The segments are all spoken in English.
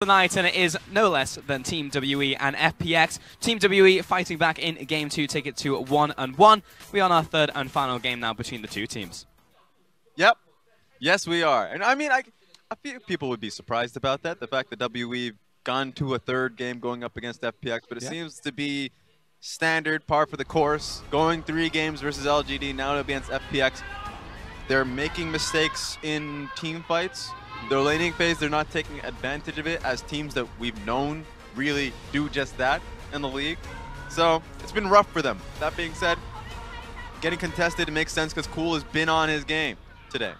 Tonight, and it is no less than Team WE and FPX. Team WE fighting back in Game 2, take it to 1-1. We are on our third and final game now between the two teams. Yep. Yes, we are. And I mean, I feel people would be surprised about that, the fact that WE gone to a third game going up against FPX, but it seems to be standard, par for the course, going 3 games versus LGD, now against FPX. They're making mistakes in team fights. Their laning phase, they're not taking advantage of it as teams that we've known really do just that in the league. So it's been rough for them. That being said, getting contested, it makes sense because Cool has been on his game today.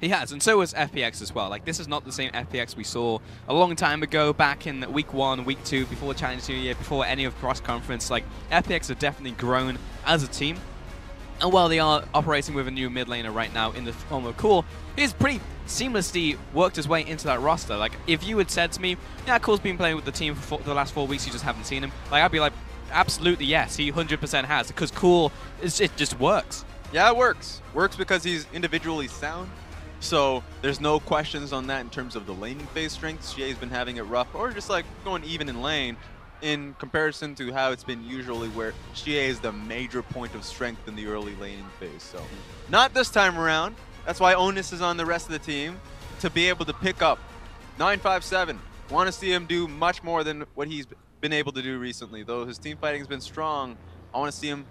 He has, and so was FPX as well. Like, this is not the same FPX we saw a long time ago, back in week 1, week 2, before Chinese New Year, before any of cross-conference. Like, FPX have definitely grown as a team. And while they are operating with a new mid laner right now in the form of Cool, he's pretty seamlessly worked his way into that roster. Like, if you had said to me, yeah, Cool's been playing with the team for the last 4 weeks, you just haven't seen him, like, I'd be like, absolutely yes, he 100% has, because Cool, it just works. Yeah, it works. Works because he's individually sound. So there's no questions on that in terms of the laning phase strength. Shie's been having it rough, or just like going even in lane, in comparison to how it's been usually where Shie is the major point of strength in the early laning phase. So not this time around. That's why onus is on the rest of the team to be able to pick up 957. Want to see him do much more than what he's been able to do recently. Though his team fighting has been strong, I want to see him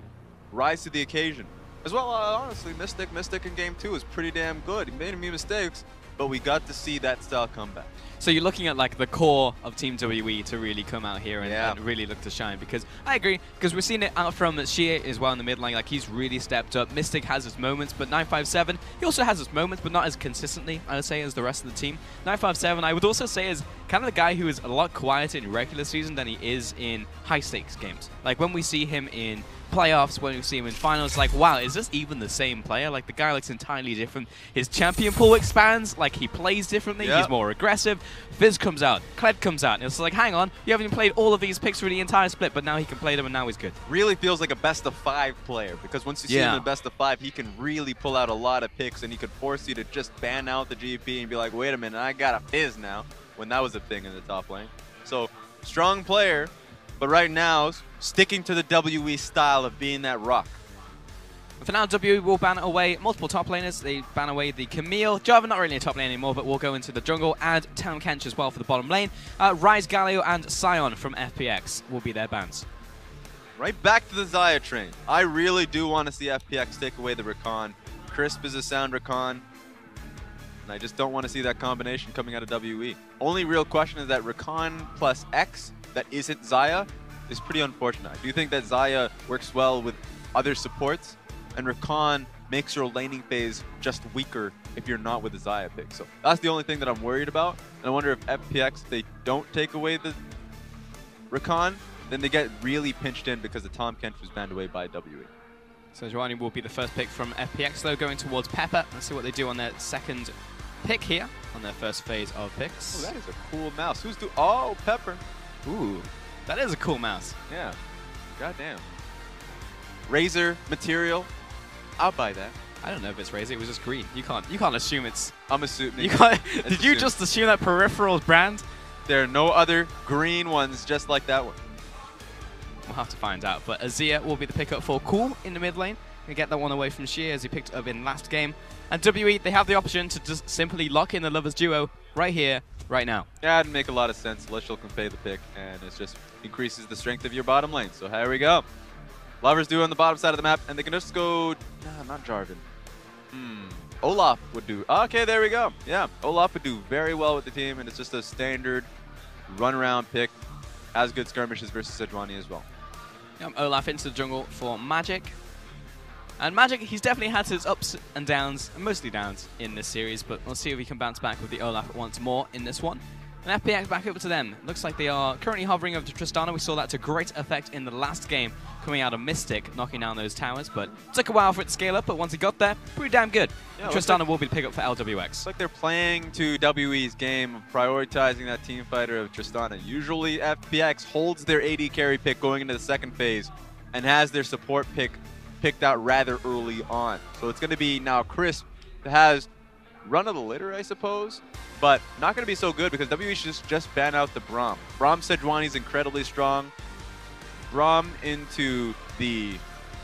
rise to the occasion. As well, honestly, Mystic in Game 2 is pretty damn good. He made a few mistakes, but we got to see that style come back. So you're looking at like the core of Team WE to really come out here and really look to shine, because I agree, because we're seeing it out from Shie as well in the mid lane. Like, he's really stepped up. Mystic has his moments, but 957, he also has his moments, but not as consistently, I would say, as the rest of the team. 957, I would also say, is kind of the guy who is a lot quieter in regular season than he is in high stakes games. Like, when we see him in playoffs, when we see him in finals, like, wow, is this even the same player? Like, the guy looks entirely different. His champion pool expands, like, he plays differently, he's more aggressive. Fizz comes out, Kled comes out, and it's like, hang on, you haven't even played all of these picks for the entire split, but now he can play them and now he's good. Really feels like a best of 5 player, because once you see him in the best of 5, he can really pull out a lot of picks, and he could force you to just ban out the GP and be like, wait a minute, I got a Fizz now, when that was a thing in the top lane. So, strong player, but right now, sticking to the WE style of being that rock. For now, WE will ban away multiple top laners. They ban away the Camille. Java, not really a top lane anymore, but we'll go into the jungle. Add Town Kench as well for the bottom lane. Rise, Galio, and Sion from FPX will be their bans. Right back to the Xayah train. I really do want to see FPX take away the Rakan. Crisp is a sound Rakan. And I just don't want to see that combination coming out of WE. Only real question is that Rakan plus X that isn't Xayah is pretty unfortunate. I do think that Xayah works well with other supports, and Rakan makes your laning phase just weaker if you're not with the Xayah pick. So that's the only thing that I'm worried about. And I wonder if FPX, if they don't take away the Rakan, then they get really pinched in because the Tahm Kench was banned away by WE. So Joanny will be the first pick from FPX, though, going towards Pepper. Let's see what they do on their second pick here on their first phase of picks. Oh, that is a cool mouse. Oh, Pepper. Ooh, that is a cool mouse. Yeah. Goddamn. Razor material. I'll buy that. I don't know if it's Razor. It was just green. You can't assume it's. I'm assuming. You can't. Did you just assume that Peripheral's brand? There are no other green ones just like that one. We'll have to find out. But Azir will be the pickup for Cool in the mid lane. We get that one away from Shie as he picked it up in last game. And WE, they have the option to just simply lock in the Lovers duo right here, right now. Yeah, it'd make a lot of sense. Celestial can pay the pick, and it just increases the strength of your bottom lane. So here we go. Lovers duo on the bottom side of the map, and they can just go... Nah, not Jarvan. Olaf would do... Okay, there we go. Yeah, Olaf would do very well with the team, and it's just a standard run-around pick. As good skirmishes versus Sejuani as well. Olaf into the jungle for Magic. And Magic, he's definitely had his ups and downs, and mostly downs, in this series, but we'll see if he can bounce back with the Olaf once more in this one. And FPX back over to them. Looks like they are currently hovering over to Tristana. We saw that to great effect in the last game, coming out of Mystic, knocking down those towers, but it took a while for it to scale up, but once it got there, pretty damn good. Yeah, Tristana will be the pickup for LWX. It's like they're playing to WE's game of prioritizing that team fighter of Tristana. Usually FPX holds their AD carry pick going into the second phase and has their support pick picked out rather early on. So it's going to be now Crisp that has run of the litter, I suppose, but not going to be so good because WE just ban out the Braum. Braum Sejuani is incredibly strong. Braum into the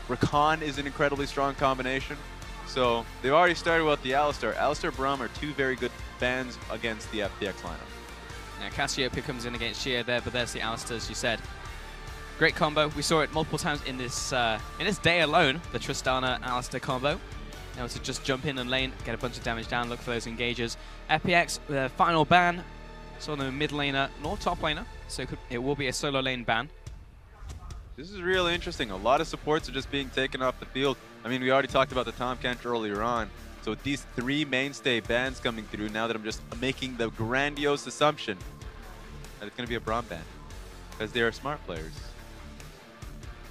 Rakan is an incredibly strong combination. So they've already started with the Alistar. Alistar Braum are two very good bans against the FPX lineup. Now Cassiopeia comes in against Shia there, but there's the Alistar, as you said. Great combo. We saw it multiple times in this day alone, the Tristana-Alistar combo. Now to just jump in and lane, get a bunch of damage down, look for those engages. FPX, the final ban. So no mid laner nor top laner, so it will be a solo lane ban. This is really interesting. A lot of supports are just being taken off the field. I mean, we already talked about the Tom Kent earlier on. So with these 3 mainstay bans coming through, now that I'm just making the grandiose assumption that it's going to be a Braum ban, because they are smart players.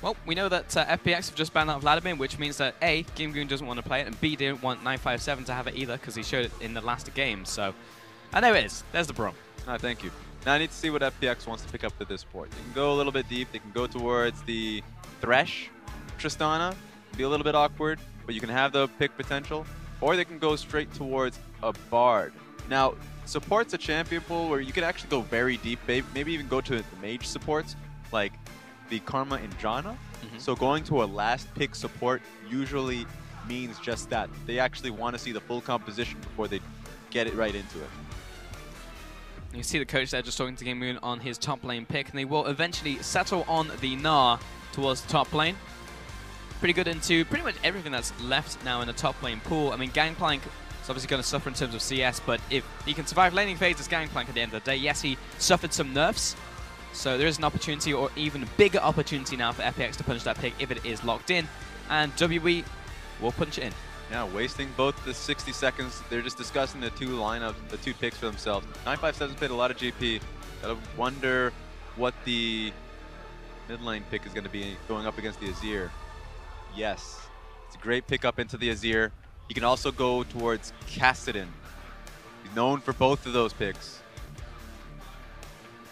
Well, we know that FPX have just banned out Vladimir, which means that A, GameGoon doesn't want to play it, and B, didn't want 957 to have it either, because he showed it in the last game. So, and there it is. There's the Braum. Ah, thank you. Now I need to see what FPX wants to pick up for this port. They can go a little bit deep. They can go towards the Thresh Tristana. Be a little bit awkward, but you can have the pick potential. Or they can go straight towards a Bard. Now, support's a champion pool where you can actually go very deep. Maybe even go to the mage supports, like the Karma and Janna. So going to a last pick support usually means just that. They actually want to see the full composition before they get it right into it. You see the coach there just talking to GameGoon on his top lane pick, and they will eventually settle on the Gnar towards the top lane. Pretty good into pretty much everything that's left now in the top lane pool. I mean, Gangplank is obviously going to suffer in terms of CS, but if he can survive laning phase as Gangplank at the end of the day, yes, he suffered some nerfs. So there is an opportunity, or even a bigger opportunity now for FPX to punch that pick if it is locked in, and WE will punch it in. Yeah, wasting both the 60 seconds. They're just discussing the 2 lineups, the 2 picks for themselves. 957's played a lot of GP. Gotta wonder what the mid lane pick is going to be going up against the Azir. Yes, it's a great pickup into the Azir. You can also go towards Kassadin. He's known for both of those picks.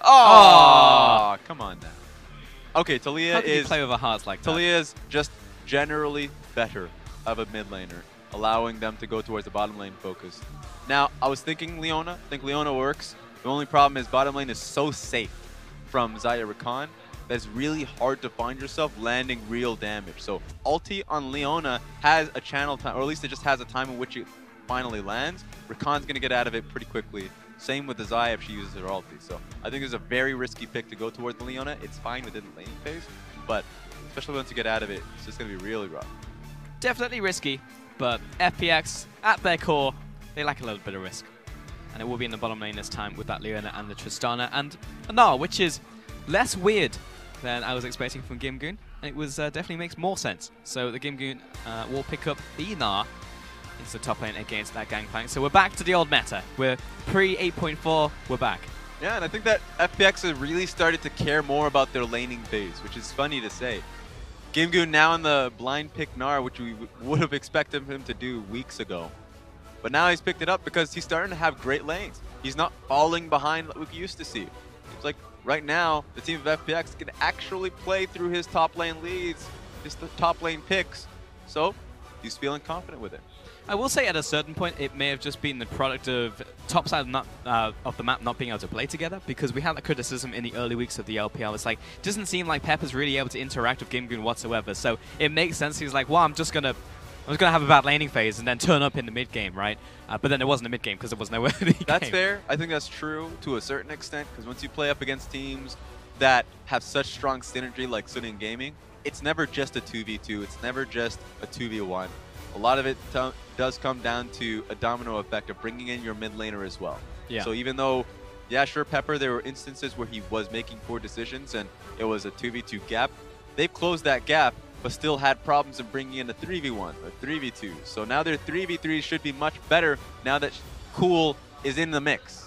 Oh, come on now. Okay, Talia is play with our hearts like Talia is just generally better of a mid laner, allowing them to go towards the bottom lane focus. Now, I was thinking Leona. I think Leona works. The only problem is bottom lane is so safe from Xayah Rakan that it's really hard to find yourself landing real damage. So ulti on Leona has a channel time, or at least it just has a time in which it finally lands. Rakan's going to get out of it pretty quickly. Same with the Xayah if she uses her ulti. So I think it's a very risky pick to go towards the Leona. It's fine within the laning phase, but especially once you get out of it, it's just going to be really rough. Definitely risky, but FPX, at their core, they like a little bit of risk. And it will be in the bottom lane this time with that Leona and the Tristana and a Gnar, which is less weird than I was expecting from GameGoon. And it was definitely makes more sense. So the GameGoon will pick up the Gnar into the top lane against that Gangplank. So we're back to the old meta. We're pre-8.4, we're back. Yeah, and I think that FPX has really started to care more about their laning phase, which is funny to say. GameGoon now in the blind pick Gnar, which we would have expected him to do weeks ago. But now he's picked it up because he's starting to have great lanes. He's not falling behind like we used to see. It's like right now, the team of FPX can actually play through his top lane leads, his top lane picks. So he's feeling confident with it. I will say at a certain point, it may have just been the product of top side of the map not being able to play together, because we had that criticism in the early weeks of the LPL. It's like, it doesn't seem like Pepper's really able to interact with GameGoon whatsoever. So it makes sense. He's like, well, I'm just gonna have a bad laning phase and then turn up in the mid game, right? But then it wasn't a mid game because there was nowhere in the game. That's fair. I think that's true to a certain extent, because once you play up against teams that have such strong synergy like Sunny Gaming, it's never just a 2v2. It's never just a 2v1. A lot of it does come down to a domino effect of bringing in your mid laner as well. Yeah. So even though, yeah, sure, Pepper, there were instances where he was making poor decisions and it was a 2v2 gap, they've closed that gap, but still had problems in bringing in a 3v1 or 3v2. So now their 3v3 should be much better now that Cool is in the mix.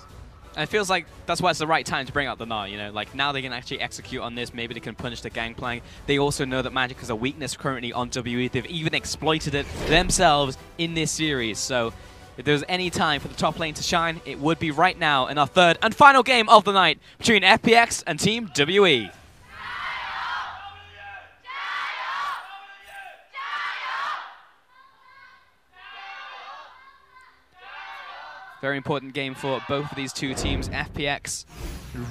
And it feels like that's why it's the right time to bring out the Gnar, you know? Like, now they can actually execute on this. Maybe they can punish the Gangplank. They also know that Magic is a weakness currently on WE. They've even exploited it themselves in this series. So if there's any time for the top lane to shine, it would be right now in our third and final game of the night between FPX and Team WE. Very important game for both of these two teams. FPX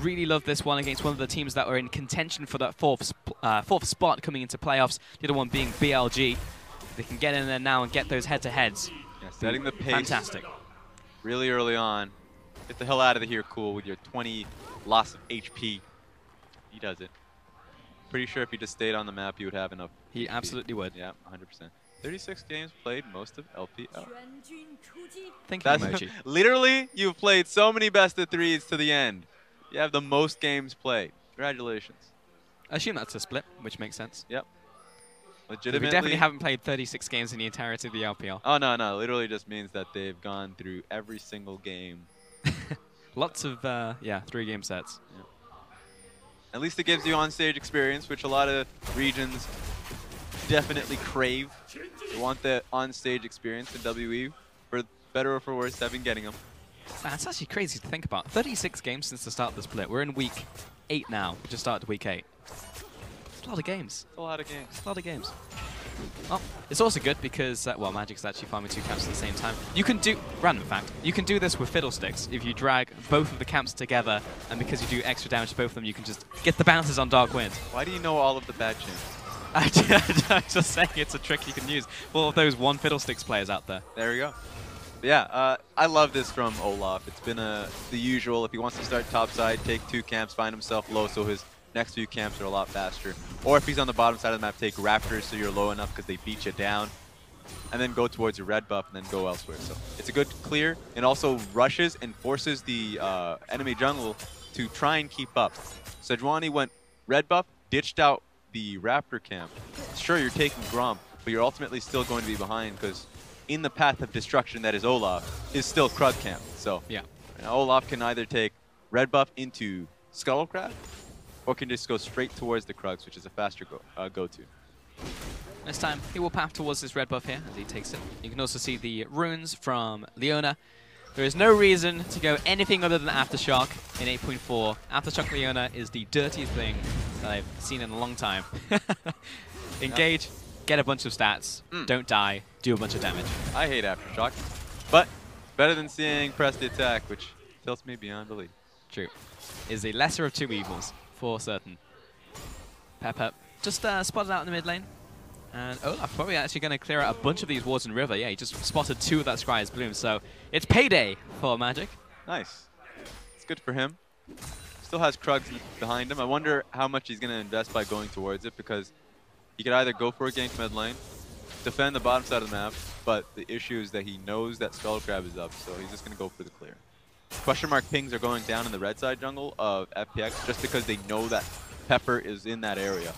really love this one against one of the teams that are in contention for that fourth spot coming into playoffs. The other one being BLG. They can get in there now and get those head-to-heads. Yeah, setting the pace. Fantastic. Really early on. Get the hell out of here, Cool, with your 20 loss of HP. He does it. Pretty sure if he just stayed on the map, he would have enough. He HP. absolutely would. Yeah, 100%. 36 games played, most of LPL. Thank you, Emoji. Literally, you've played so many best of threes to the end. You have the most games played. Congratulations. I assume that's a split, which makes sense. Yep. Legitimately. We definitely haven't played 36 games in the entirety of the LPL. Oh, no, no. Literally just means that they've gone through every single game. Lots of, yeah, 3-game sets. Yep. At least it gives you on-stage experience, which a lot of regions definitely crave. They want the on-stage experience in WE. For better or for worse, they've been getting them. Man, it's actually crazy to think about. 36 games since the start of the split. We're in week 8 now. We just started week 8. It's a lot of games. It's a lot of games. A lot of games. Well, it's also good because, well, Magic's actually farming 2 camps at the same time. You can do, random fact, you can do this with Fiddlesticks. If you drag both of the camps together, and because you do extra damage to both of them, you can just get the bounces on Dark Wind. Why do you know all of the bad champs? I'm just saying it's a trick you can use for all of those one Fiddlesticks players out there. There we go. But yeah, I love this from Olaf. It's been the usual. If he wants to start topside, take 2 camps, find himself low so his next few camps are a lot faster. Or if he's on the bottom side of the map, take Raptors so you're low enough because they beat you down. And then go towards your red buff and then go elsewhere. So it's a good clear and also rushes and forces the enemy jungle to try and keep up. Sejuani went red buff, ditched out the Raptor camp. Sure, you're taking Grom, but you're ultimately still going to be behind because in the path of destruction that is Olaf is still Krug camp. So yeah, Olaf can either take red buff into Skullcraft or can just go straight towards the Krugs, which is a faster go-to. This time, he will path towards this red buff here as he takes it. You can also see the runes from Leona. There is no reason to go anything other than Aftershock in 8.4. Aftershock Leona is the dirtiest thing that I've seen in a long time. Engage, get a bunch of stats, don't die, do a bunch of damage. I hate Aftershock, but better than seeing press the attack, which tilts me beyond belief. True. Is the lesser of 2 evils, for certain. Pep just spotted out in the mid lane. And Olaf probably actually going to clear out a bunch of these wards in river. Yeah, he just spotted 2 of that Scry's Bloom, so it's payday for Magic. Nice. It's good for him. Still has Krugs behind him. I wonder how much he's going to invest by going towards it, because he could either go for a gank mid lane, defend the bottom side of the map, but the issue is that he knows that Skullcrab is up, so he's just going to go for the clear. Question mark pings are going down in the red side jungle of FPX just because they know that Pepper is in that area.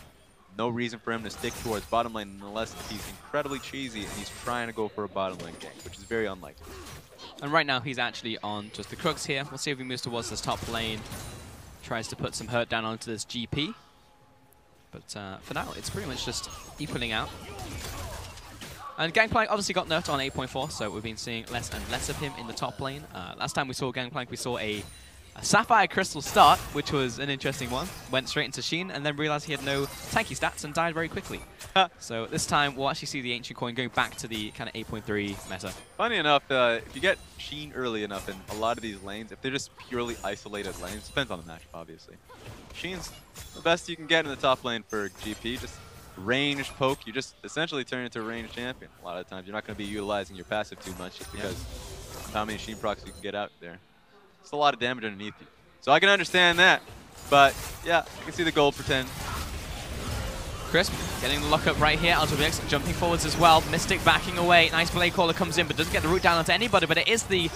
No reason for him to stick towards bottom lane unless he's incredibly cheesy and he's trying to go for a bottom lane gank, which is very unlikely. And right now he's actually on just the Krugs here. We'll see if he moves towards this top lane. Tries to put some hurt down onto this GP. But for now, it's pretty much just equaling out. And Gangplank obviously got nerfed on 8.4, so we've been seeing less and less of him in the top lane. Last time we saw Gangplank, we saw a Sapphire Crystal start, which was an interesting one. Went straight into Sheen and then realized he had no tanky stats and died very quickly. So this time we'll actually see the Ancient Coin going back to the kind of 8.3 meta. Funny enough, if you get Sheen early enough in a lot of these lanes, if they're just purely isolated lanes, depends on the matchup obviously. Sheen's the best you can get in the top lane for GP. Just ranged poke, you just essentially turn into a ranged champion. A lot of times you're not going to be utilizing your passive too much just because of how many Sheen procs you can get out there. It's a lot of damage underneath you. So I can understand that, but yeah, I can see the gold pretend. Crisp getting the lockup right here. LPX jumping forwards as well. Mystic backing away. Nice Blade Caller comes in, but doesn't get the root down onto anybody, but it is the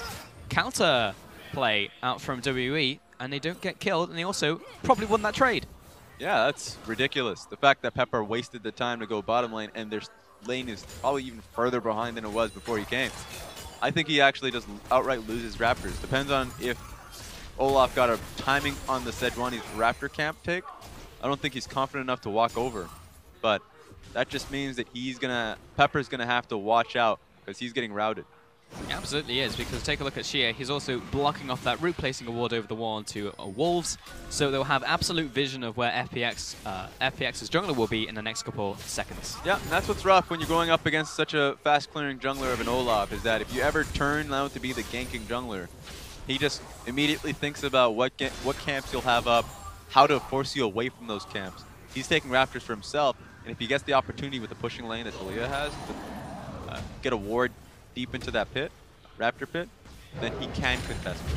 counter play out from WE, and they don't get killed, and they also probably won that trade. Yeah, that's ridiculous. The fact that Pepper wasted the time to go bottom lane, and their lane is probably even further behind than it was before he came. I think he actually just outright loses Raptors. Depends on if Olaf got a timing on the Sejuani's Raptor camp take. I don't think he's confident enough to walk over. But that just means that Pepper's gonna have to watch out because he's getting routed. He absolutely is, because take a look at Xie. He's also blocking off that route, placing a ward over the wall onto Wolves, so they'll have absolute vision of where FPX's jungler will be in the next couple seconds. Yeah, and that's what's rough when you're going up against such a fast-clearing jungler of an Olaf, is that if you ever turn out to be the ganking jungler, he just immediately thinks about what camps you'll have up, how to force you away from those camps. He's taking Raptors for himself, and if he gets the opportunity with the pushing lane that Taliyah has to get a ward deep into that pit, Raptor pit, then he can contest it.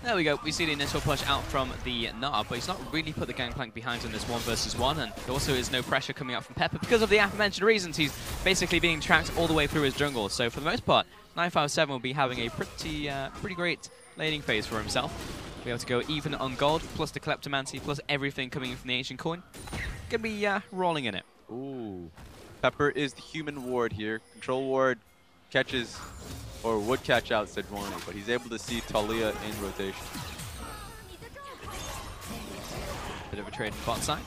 There we go. We see the initial push out from the Na'V, but he's not really put the gangplank behind in this 1 versus 1, and there also is no pressure coming out from Pepper because of the aforementioned reasons. He's basically being tracked all the way through his jungle, so for the most part, 957 will be having a pretty great laning phase for himself. Be able to go even on gold, plus the Kleptomancy, plus everything coming in from the Ancient Coin. Gonna be rolling in it. Ooh. Pepper is the human ward here. Control ward catches, or would catch out Sejuani, but he's able to see Taliyah in rotation. Bit of a trade bot side.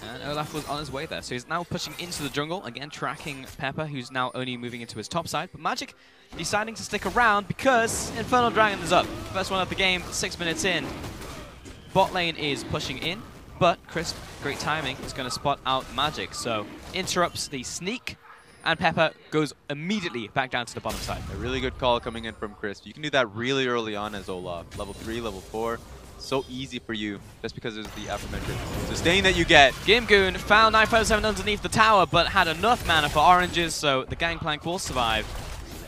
And Olaf was on his way there, so he's now pushing into the jungle, again tracking Pepper, who's now only moving into his top side. But Magic deciding to stick around because Infernal Dragon is up. First one of the game, 6 minutes in. Bot lane is pushing in, but Crisp, great timing, is going to spot out Magic. So interrupts the sneak, and Pepper goes immediately back down to the bottom side. A really good call coming in from Crisp. You can do that really early on as Olaf. Level 3, level 4. So easy for you, just because there's the aforementioned sustain that you get. Gimgoon found 957 underneath the tower, but had enough mana for oranges, so the gangplank will survive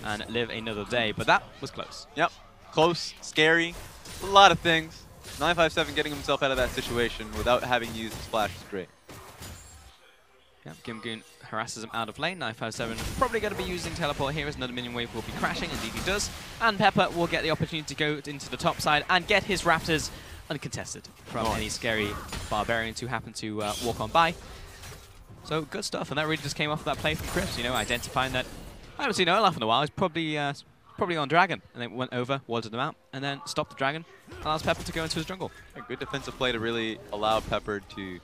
and live another day. But that was close. Yep, close, scary, a lot of things. 957 getting himself out of that situation without having used his flash is great. Yep, Gimgoon harasses him out of lane. 957 probably going to be using teleport here as another minion wave will be crashing, indeed he does. And Pepper will get the opportunity to go into the top side and get his Raptors uncontested from any scary barbarians who happen to walk on by. So good stuff, and that really just came off of that play from Chris, you know, identifying that I haven't seen Olaf in a while. He's probably on Dragon, and then went over, warded them out, and then stopped the Dragon, allows Pepper to go into his jungle. A good defensive play to really allow Pepper to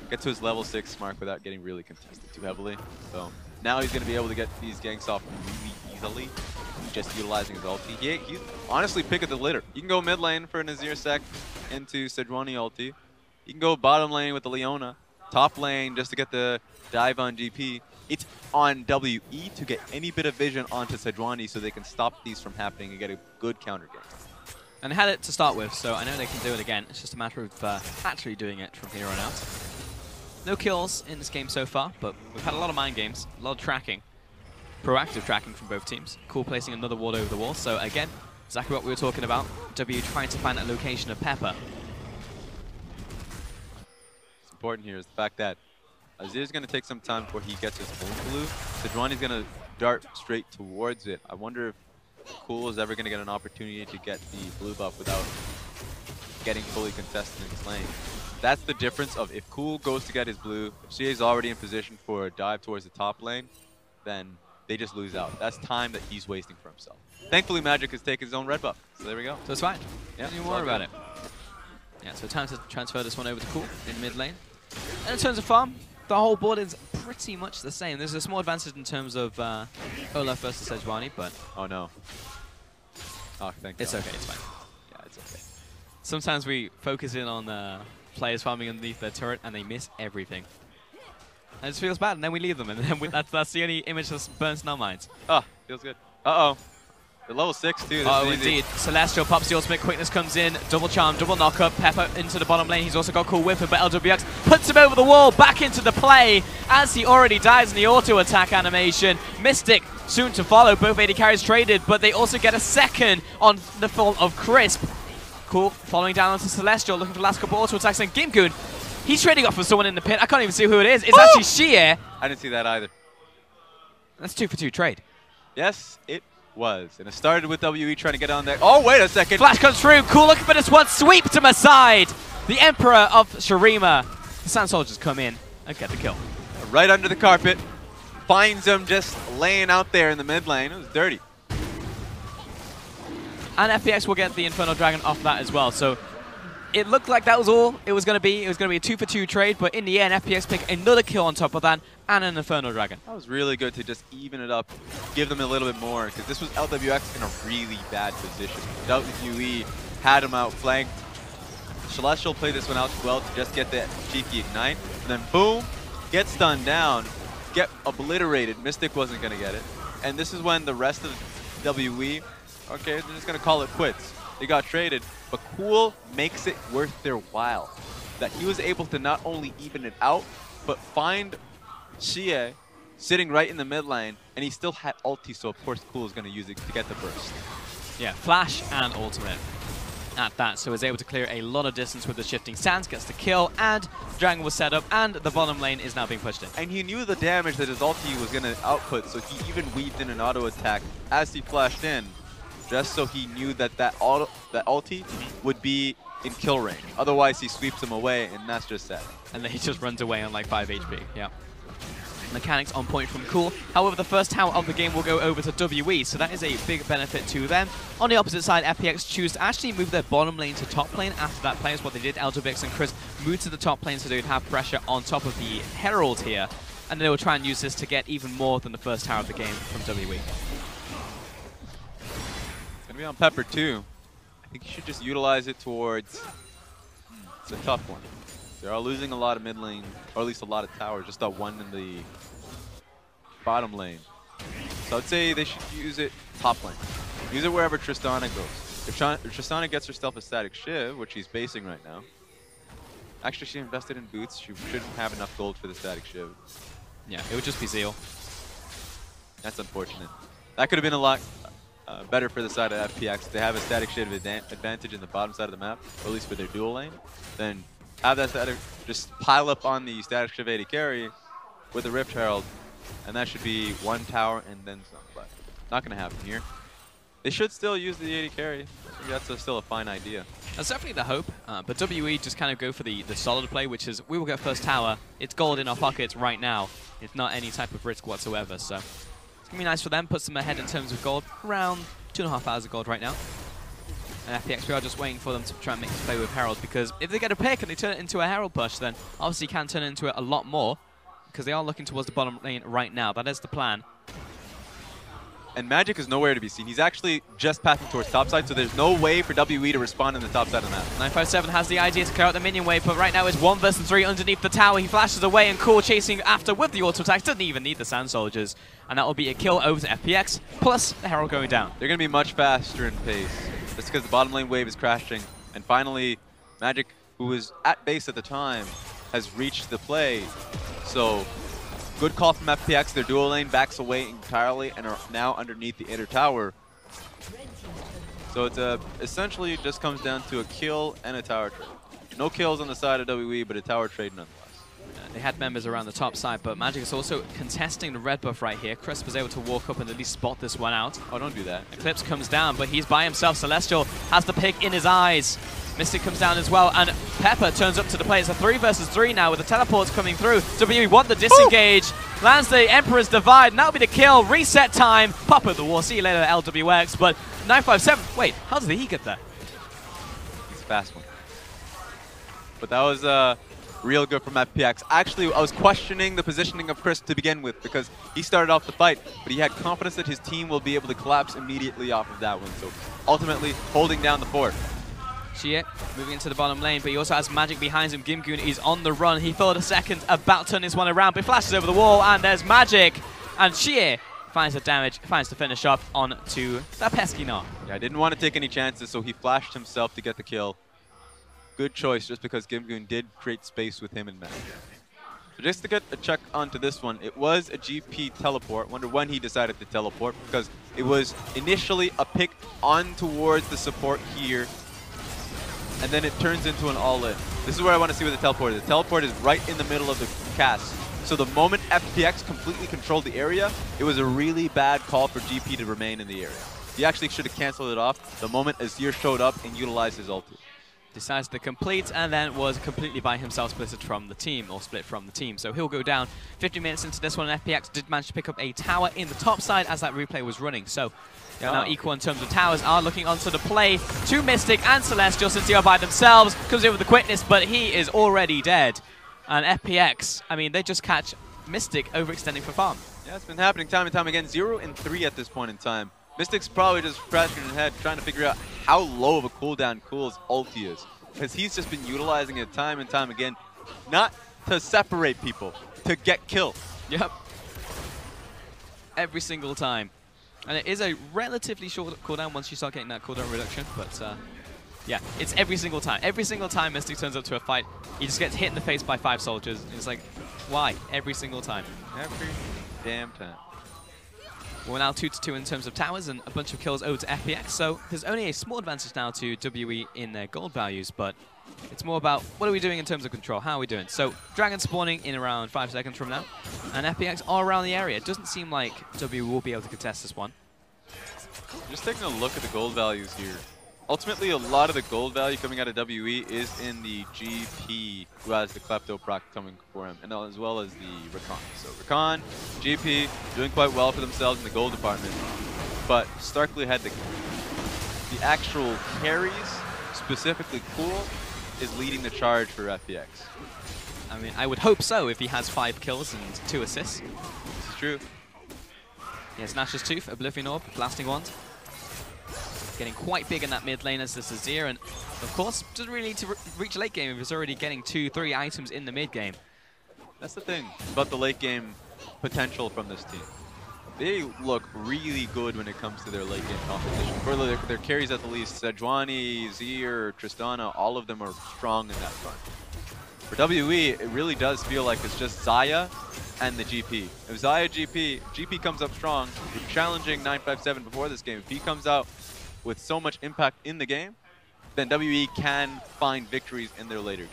get to his level 6 mark without getting really contested too heavily. So now he's going to be able to get these ganks off really easily, just utilizing his ulti. He's honestly pick of the litter. You can go mid lane for an Azir sec into Sejuani ulti. You can go bottom lane with the Leona. Top lane just to get the dive on GP. It's on WE to get any bit of vision onto Sejuani so they can stop these from happening and get a good counter game. And they had it to start with, so I know they can do it again. It's just a matter of actually doing it from here on out. No kills in this game so far, but we've had a lot of mind games, a lot of tracking. Proactive tracking from both teams. Cool placing another ward over the wall. So again, exactly what we were talking about. W trying to find that location of Pepper. What's important here is the fact that Azir's going to take some time before he gets his own blue. Sejuani's going to dart straight towards it. I wonder if Cool is ever going to get an opportunity to get the blue buff without getting fully contested in his lane. That's the difference of if Cool goes to get his blue, if CA's already in position for a dive towards the top lane, then they just lose out. That's time that he's wasting for himself. Thankfully, Magic has taken his own red buff, so there we go. So it's fine. Yeah, don't even worry about it. Yeah, so time to transfer this one over to Cool in mid lane. And in terms of farm, the whole board is pretty much the same. There's a small advantage in terms of Olaf versus Sejuani, but... Oh, no. Oh, thank God. It's okay, it's fine. Yeah, it's okay. Sometimes we focus in on players farming underneath their turret and they miss everything. And it just feels bad, and then we leave them, and then that's the only image that burns in our minds. Oh, feels good. Uh-oh. They're level 6, too. Oh, indeed. Celestial pops the ultimate, quickness comes in, double charm, double knock-up, Pepper into the bottom lane. He's also got Cool Whipper, but LWX puts him over the wall, back into the play, as he already dies in the auto-attack animation. Mystic soon to follow, both AD carries traded, but they also get a second on the fall of Crisp. Cool, following down onto Celestial, looking for the last couple auto-attacks, and Gimgoon, he's trading off with someone in the pit. I can't even see who it is. It's actually Xie. I didn't see that either. That's 2-for-2 trade. Yes, it was. And it started with WE trying to get on there. Oh, wait a second. Flash comes through. Cool looking for this one. Sweep to my side. The Emperor of Shurima. The Sand Soldiers come in and get the kill. Right under the carpet. Finds him just laying out there in the mid lane. It was dirty. And FPX will get the Infernal Dragon off that as well. So it looked like that was all it was going to be. It was going to be a 2-for-2 trade, but in the end, FPX pick another kill on top of that and an Inferno Dragon. That was really good to just even it up, give them a little bit more, because this was LWX in a really bad position. WE had him outflanked. Celestial played this one out well to just get that cheeky ignite, and then boom, get stunned down, get obliterated. Mystic wasn't going to get it. And this is when the rest of WE, okay, they're just going to call it quits. They got traded, but Cool makes it worth their while. That he was able to not only even it out, but find Xie sitting right in the mid lane, and he still had ulti, so of course Cool is going to use it to get the burst. Yeah, flash and ultimate at that, so was able to clear a lot of distance with the shifting sands, gets the kill, and Dragon was set up, and the bottom lane is now being pushed in. And he knew the damage that his ulti was going to output, so he even weaved in an auto attack as he flashed in, just so he knew that that ulti would be in kill range. Otherwise, he sweeps him away, and that's just sad. And then he just runs away on like 5 HP. Yeah. Mechanics on point from Cool. However, the first tower of the game will go over to WE, so that is a big benefit to them. On the opposite side, FPX choose to actually move their bottom lane to top lane after that play is what they did. LWX and Chris moved to the top lane so they would have pressure on top of the Herald here, and they will try and use this to get even more than the first tower of the game from WE. It's going to be on Pepper too. I think you should just utilize it towards... It's a tough one. They are losing a lot of mid lane, or at least a lot of towers, just that one in the bottom lane. So I'd say they should use it top lane. Use it wherever Tristana goes. If Tristana gets herself a static shiv, which she's basing right now, actually she invested in boots, she shouldn't have enough gold for the static shiv. Yeah, it would just be Zeal. That's unfortunate. That could have been a lot better for the side of FPX. They have a static shiv advantage in the bottom side of the map, or at least for their dual lane. Then have that static, just pile up on the static shiv AD carry with the Rift Herald, and that should be one tower and then some. But not going to happen here. They should still use the AD carry. I think that's still a fine idea. That's definitely the hope, but WE just kind of go for the solid play, which is we will get first tower. It's gold in our pockets right now. It's not any type of risk whatsoever, so it's going to be nice for them. Puts them ahead in terms of gold, around 2,500 gold right now. And FPX, we are just waiting for them to try and make this play with Herald, because if they get a pick and they turn it into a Herald push, then obviously can turn it into it a lot more, because they are looking towards the bottom lane right now. That is the plan. And Magic is nowhere to be seen. He's actually just passing towards topside, so there's no way for WE to respond in the top side of the map. 957 has the idea to clear out the minion wave, but right now it's 1 versus 3 underneath the tower. He flashes away, and Cool chasing after with the auto attack. Doesn't even need the Sand Soldiers. And that will be a kill over to FPX, plus the Herald going down. They're going to be much faster in pace. That's because the bottom lane wave is crashing. And finally, Magic, who was at base at the time, has reached the play. So, good call from FPX. Their dual lane backs away entirely and are now underneath the inner tower. So it's essentially just comes down to a kill and a tower trade. No kills on the side of WE, but a tower trade nonetheless. They had members around the top side, but Magic is also contesting the red buff right here. Chris was able to walk up and at least spot this one out. Oh, don't do that. Eclipse comes down, but he's by himself. Celestial has the pick in his eyes. Mystic comes down as well, and Pepper turns up to the play. It's a 3 versus 3 now with the teleports coming through. WE want the disengage. Ooh! Lands the Emperor's Divide, and that'll be the kill. Reset time. Pop at the wall. See you later, LWX. But 957, wait, how did he get there? He's a fast one. But that was real good from FPX. Actually, I was questioning the positioning of Chris to begin with because he started off the fight, but he had confidence that his team will be able to collapse immediately off of that one. So ultimately, holding down the fort. Xie moving into the bottom lane, but he also has Magic behind him. Gimgoon is on the run. He thought a second about to turn this one around, but flashes over the wall, and there's Magic. And Xie finds the damage, finds the finish up onto the pesky Gnar. Yeah, I didn't want to take any chances, so he flashed himself to get the kill. Good choice, just because Gimgoon did create space with him and Magic. So just to get a check onto this one, it was a GP teleport. Wonder when he decided to teleport, because it was initially a pick on towards the support here, and then it turns into an all-in. This is where I want to see where the teleport is. The teleport is right in the middle of the cast. So the moment FPX completely controlled the area, it was a really bad call for GP to remain in the area. He actually should have canceled it off the moment Azir showed up and utilized his ulti. Decides to complete, and then was completely by himself split from the team, or split from the team. So he'll go down. 50 minutes into this one, and FPX did manage to pick up a tower in the top side as that replay was running. So they are now equal in terms of towers. Are looking onto the play to Mystic and Celestial since they are by themselves. Comes in with the quickness, but he is already dead. And FPX, I mean, they just catch Mystic overextending for farm. Yeah, it's been happening time and time again. 0 and 3 at this point in time. Mystic's probably just scratching his head trying to figure out how low of a cooldown Cool's ulti is. Because he's just been utilizing it time and time again, not to separate people, to get kills. Yep. Every single time. And it is a relatively short cooldown once you start getting that cooldown reduction, but yeah, it's every single time. Every single time Mystic turns up to a fight, he just gets hit in the face by 5 soldiers. And it's like, why? Every single time. Every damn time. We're now 2-2 in terms of towers and a bunch of kills over to FPX, so there's only a small advantage now to WE in their gold values, but it's more about what are we doing in terms of control, how are we doing? So Dragon spawning in around 5 seconds from now, and FPX are around the area. It doesn't seem like WE will be able to contest this one. Just taking a look at the gold values here. Ultimately, a lot of the gold value coming out of WE is in the GP, who has the Klepto proc coming for him, and as well as the Rakan. So Rakan, GP, doing quite well for themselves in the gold department, but starkly ahead the actual carries, specifically Cool, is leading the charge for FPX. I mean, I would hope so if he has 5 kills and 2 assists. This is true. He has Nash's Tooth, Oblivion Orb, Blasting Wand. Getting quite big in that mid lane as this Azir, and of course, doesn't really need to reach late game if he's already getting 2-3 items in the mid game. That's the thing about the late game potential from this team. They look really good when it comes to their late game competition. For their carries at the least, Sejuani, Zir, Tristana, all of them are strong in that front. For WE, it really does feel like it's just Xayah and the GP. If Xayah GP comes up strong, we're challenging 957 before this game. If he comes out with so much impact in the game, then WE can find victories in their later game.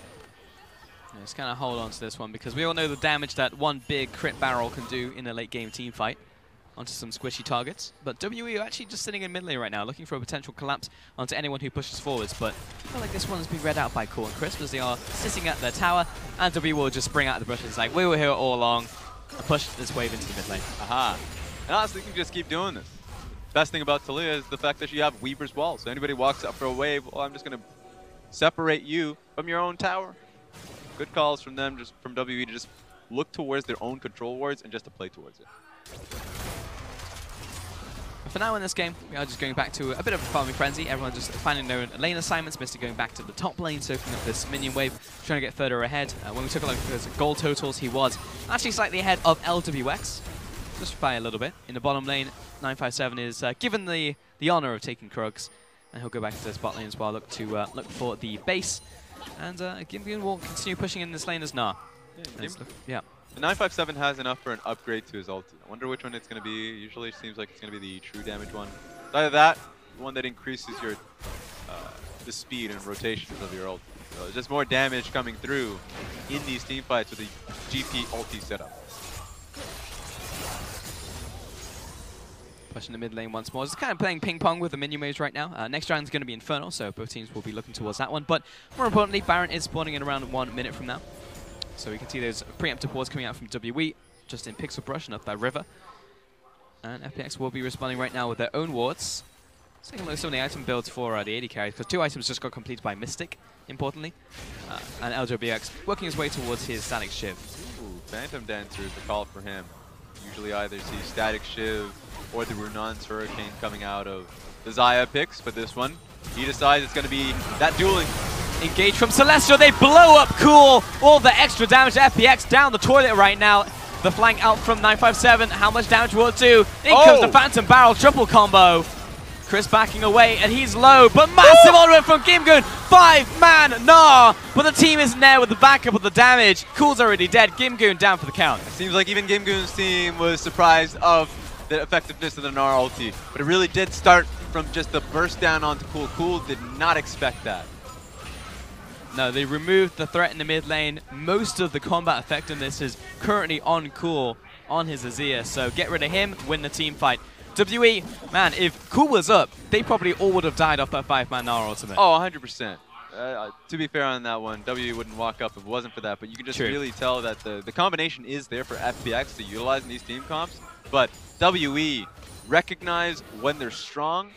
Yeah, just kind of hold on to this one because we all know the damage that one big crit barrel can do in a late game team fight onto some squishy targets. But WE are actually just sitting in mid lane right now, looking for a potential collapse onto anyone who pushes forwards. But I feel like this one has been read out by Cool and Crisp as they are sitting at their tower, and WE will just spring out of the bushes like, we were here all along, and push this wave into the mid lane. Aha. And honestly, you can just keep doing this. Best thing about Taliyah is the fact that you have Weaver's Wall. So anybody walks up for a wave, well, I'm just going to separate you from your own tower. Good calls from them, just from WE to just look towards their own control wards and just to play towards it. For now in this game, we are just going back to a bit of a farming frenzy. Everyone just finding their own lane assignments. Mystic going back to the top lane, soaking up this minion wave, trying to get further ahead. When we took a look at his gold totals, he was actually slightly ahead of LWX, just by a little bit. In the bottom lane, 957 is given the honor of taking Krugs, and he'll go back to the spot lane as well, look for the base. And Gimbian will continue pushing in this lane as Nah. Yeah. The 957 has enough for an upgrade to his ulti. I wonder which one it's going to be. Usually it seems like it's going to be the true damage one. It's either that, the one that increases your the speed and rotations of your ulti. So there's just more damage coming through in these team fights with the GP ulti setup. Pushing the mid lane once more. Just kind of playing ping pong with the minion waves right now. Next round is going to be Infernal, so both teams will be looking towards that one. But more importantly, Baron is spawning in around 1 minute from now. So we can see there's preemptive wards coming out from WE, just in Pixel Brush and up that river. And FPX will be responding right now with their own wards. Let's take a look at some of the item builds for the AD carries, because 2 items just got completed by Mystic, importantly. And LWX working his way towards his Static Shiv. Ooh, Phantom Dancer is the call for him. Usually either see Static Shiv or the Runan's Hurricane coming out of the Xayah picks, but this one, he decides it's going to be that dueling. Engage from Celestial, they blow up Cool. All the extra damage to FPX down the toilet right now. The flank out from 957, how much damage will it do? In comes the Phantom Barrel triple combo. Chris backing away, and he's low, but massive ultimate from Gimgoon. 5-man Nah, but the team isn't there with the backup of the damage. Cool's already dead, Gimgoon down for the count. It seems like even Gimgoon's team was surprised of the effectiveness of the Gnar ulti, but it really did start from just the burst down onto Cool. Cool did not expect that. No, they removed the threat in the mid lane. Most of the combat effectiveness is currently on Cool, on his Azir, so get rid of him, win the team fight. WE, man, if Cool was up, they probably all would have died off that 5-man Gnar ultimate. Oh, 100%. To be fair on that one, WWE wouldn't walk up if it wasn't for that, but you can just True. really tell that the combination is there for FPX to utilize in these team comps, but WE recognize when they're strong,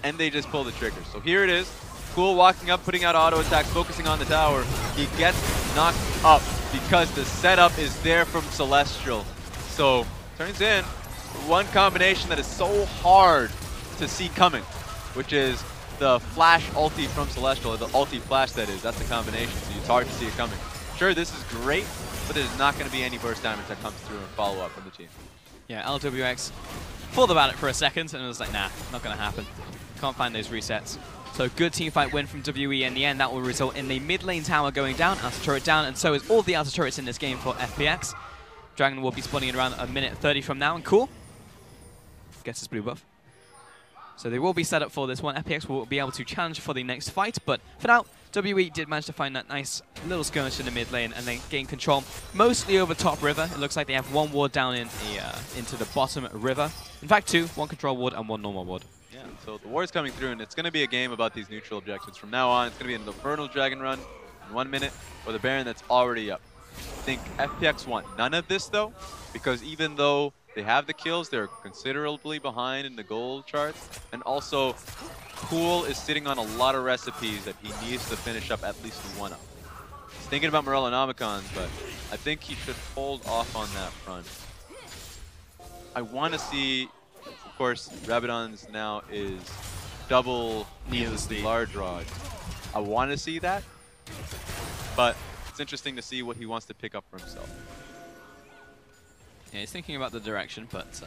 and they just pull the trigger. So here it is. Cool walking up, putting out auto attacks, focusing on the tower. He gets knocked up because the setup is there from Celestial. So turns in one combination that is so hard to see coming, which is the flash ulti from Celestial, or the ulti flash that is. That's the combination, so it's hard to see it coming. Sure, this is great, but there's not going to be any burst damage that comes through and follow up from the team. Yeah, LWX thought about it for a second, and it was like, nah, not going to happen. Can't find those resets. So good team fight win from WE in the end. That will result in the mid lane tower going down, outer turret down, and so is all the outer turrets in this game for FPX. Dragon will be spawning in around a minute 30 from now, and cool. Gets his blue buff. So they will be set up for this one. FPX will be able to challenge for the next fight, but for now, WE did manage to find that nice little skirmish in the mid lane and then gain control mostly over top river. It looks like they have one ward down in the, into the bottom river. In fact, two, one control ward and one normal ward. Yeah, so the ward's coming through, and it's going to be a game about these neutral objectives. From now on, it's going to be an Infernal Dragon run in 1 minute, or the Baron that's already up. I think FPX want none of this, though, because even though they have the kills, they're considerably behind in the gold charts, and also Cool is sitting on a lot of recipes that he needs to finish up at least one of. He's thinking about Morellonomicons, but I think he should hold off on that front. I want to see, of course, Rabadon's now is double needlessly large rod. I want to see that, but it's interesting to see what he wants to pick up for himself. Yeah, he's thinking about the direction, but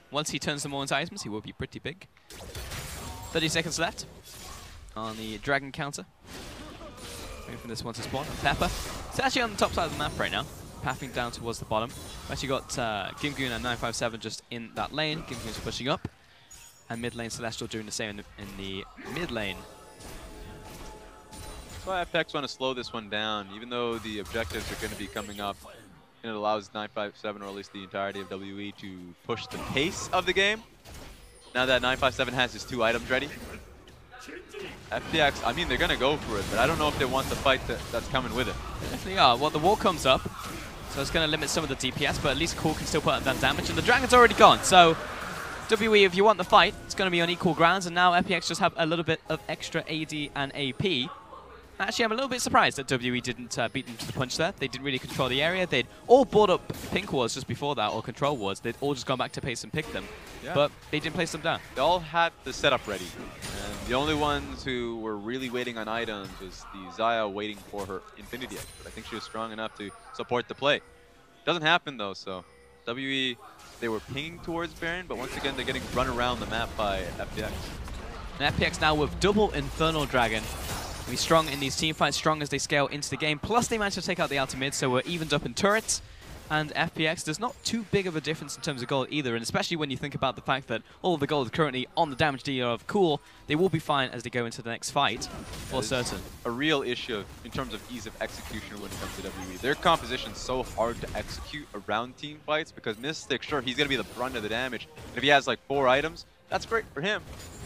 once he turns them all into items, he will be pretty big. 30 seconds left on the Dragon counter. Waiting for this one to spawn. Pepper. It's actually on the top side of the map right now, pathing down towards the bottom. We've actually got Gimgoon and 957 just in that lane. Gimgoon's pushing up. And mid lane Celestial doing the same in the mid lane. That's why FPX want to slow this one down, even though the objectives are going to be coming up. And it allows 957, or at least the entirety of WE, to push the pace of the game. Now that 957 has his 2 items ready. FPX, I mean, they're going to go for it, but I don't know if they want the fight that's coming with it. They definitely are. Well, the wall comes up, so it's going to limit some of the DPS, but at least Cool can still put up that damage, and the Dragon's already gone. So WE, if you want the fight, it's going to be on equal grounds, and now FPX just have a little bit of extra AD and AP. Actually, I'm a little bit surprised that WE didn't beat them to the punch there. They didn't really control the area. They'd all bought up pink wards just before that, or control wards. They'd all just gone back to pace and pick them, but they didn't place them down. They all had the setup ready. And the only ones who were really waiting on items was the Xayah waiting for her Infinity Edge. But I think she was strong enough to support the play. Doesn't happen, though, so WE, they were pinging towards Baron, but once again, they're getting run around the map by FPX. And FPX now with double Infernal Dragon. Be strong in these team fights, strong as they scale into the game. Plus, they managed to take out the outer mid, so we're evened up in turrets. And FPX, there's not too big of a difference in terms of gold either, and especially when you think about the fact that all of the gold is currently on the damage dealer of Cool, they will be fine as they go into the next fight, for certain. A real issue in terms of ease of execution when it comes to WE. Their composition's so hard to execute around team fights because Mystic, sure, he's going to be the brunt of the damage. And if he has like 4 items, that's great for him.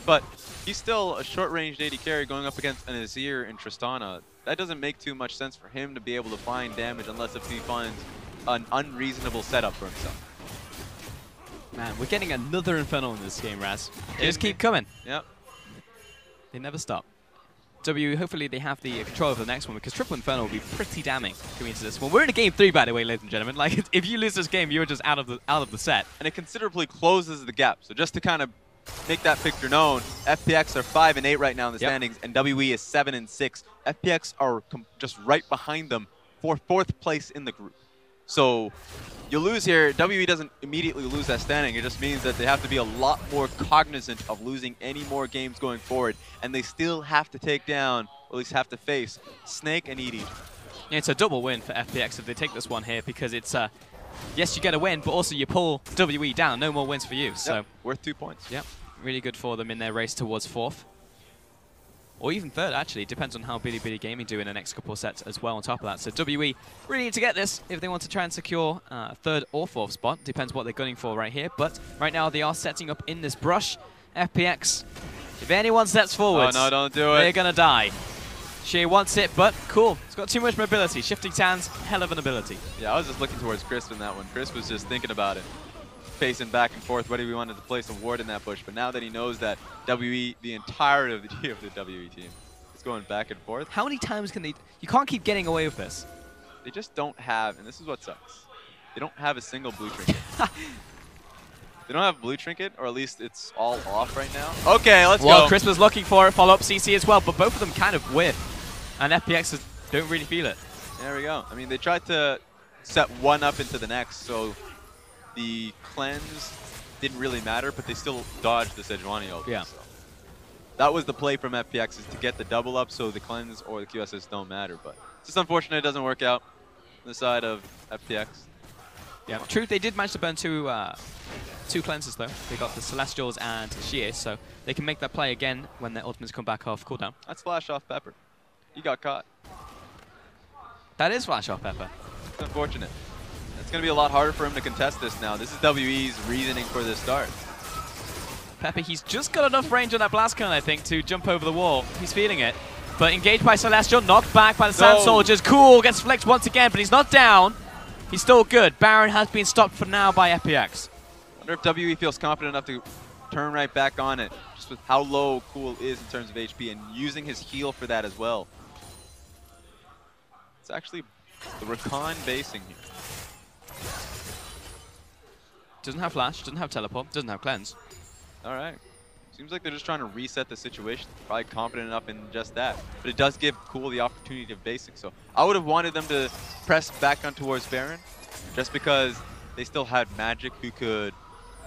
But he's still a short-range AD carry going up against an Azir and Tristana. That doesn't make too much sense for him to be able to find damage unless if he finds an unreasonable setup for himself. Man, we're getting another Infernal in this game, Raz. They just keep coming. Yep. They never stop. Hopefully they have the control of the next one, because Triple Infernal will be pretty damning coming into this one. We're in a game 3, by the way, ladies and gentlemen. Like, if you lose this game, you're just out of the set. And it considerably closes the gap. So just to kind of make that picture known, FPX are 5 and 8 right now in the standings, and WE is 7 and 6. FPX are just right behind them for 4th place in the group. So you lose here, WE doesn't immediately lose that standing. It just means that they have to be a lot more cognizant of losing any more games going forward, and they still have to take down, or at least have to face, Snake and ED. Yeah, it's a double win for FPX if they take this one here, because it's yes, you get a win, but also you pull WE down. No more wins for you. So worth 2 points. Yep, really good for them in their race towards 4th. Or even 3rd, actually. It depends on how Billy Gaming do in the next couple of sets as well on top of that. So WE really need to get this if they want to try and secure 3rd or 4th spot. Depends what they're gunning for right here. But right now they are setting up in this brush. FPX, if anyone steps forward, oh, no, don't do it. They're going to die. She wants it, but cool. It's got too much mobility. Shifting sands, hell of an ability. Yeah, I was just looking towards Chris in that one. Chris was just thinking about it, pacing back and forth whether he wanted to place a ward in that bush. But now that he knows that WE, the entirety of the WE team, is going back and forth. How many times can they? You can't keep getting away with this. They just don't have, and this is what sucks. They don't have a single blue trinket. They don't have blue trinket, or at least it's all off right now. Okay, let's go. Well, Chris was looking for it. Follow up CC as well, but both of them kind of whiff. And FPX don't really feel it. There we go. I mean, they tried to set one up into the next, so the cleanse didn't really matter, but they still dodged the Sejuani ult. Yeah. So that was the play from FPX, is to get the double up so the cleanse or the QSS don't matter. But it's just unfortunate it doesn't work out on the side of FPX. Yeah, true. They did manage to burn two cleanses though. They got the Celestials and Xie, so they can make that play again when their ultimates come back off cooldown. That's flash off Pepper. He got caught. That is flash off Pepper. It's unfortunate. It's going to be a lot harder for him to contest this now. This is WE's reasoning for this start. Pepper, he's just got enough range on that blast cone, I think, to jump over the wall. He's feeling it. But engaged by Celestial, knocked back by the Sand Soldiers. Cool, gets flicked once again, but he's not down. He's still good. Baron has been stopped for now by FPX. I wonder if WE feels confident enough to turn right back on it, just with how low Cool is in terms of HP and using his heal for that as well. It's actually the Rakan basing here. Doesn't have flash, doesn't have teleport, doesn't have cleanse. All right. Seems like they're just trying to reset the situation. Probably confident enough in just that. But it does give Cool the opportunity of basing. So I would have wanted them to press back on towards Baron, just because they still had Magic who could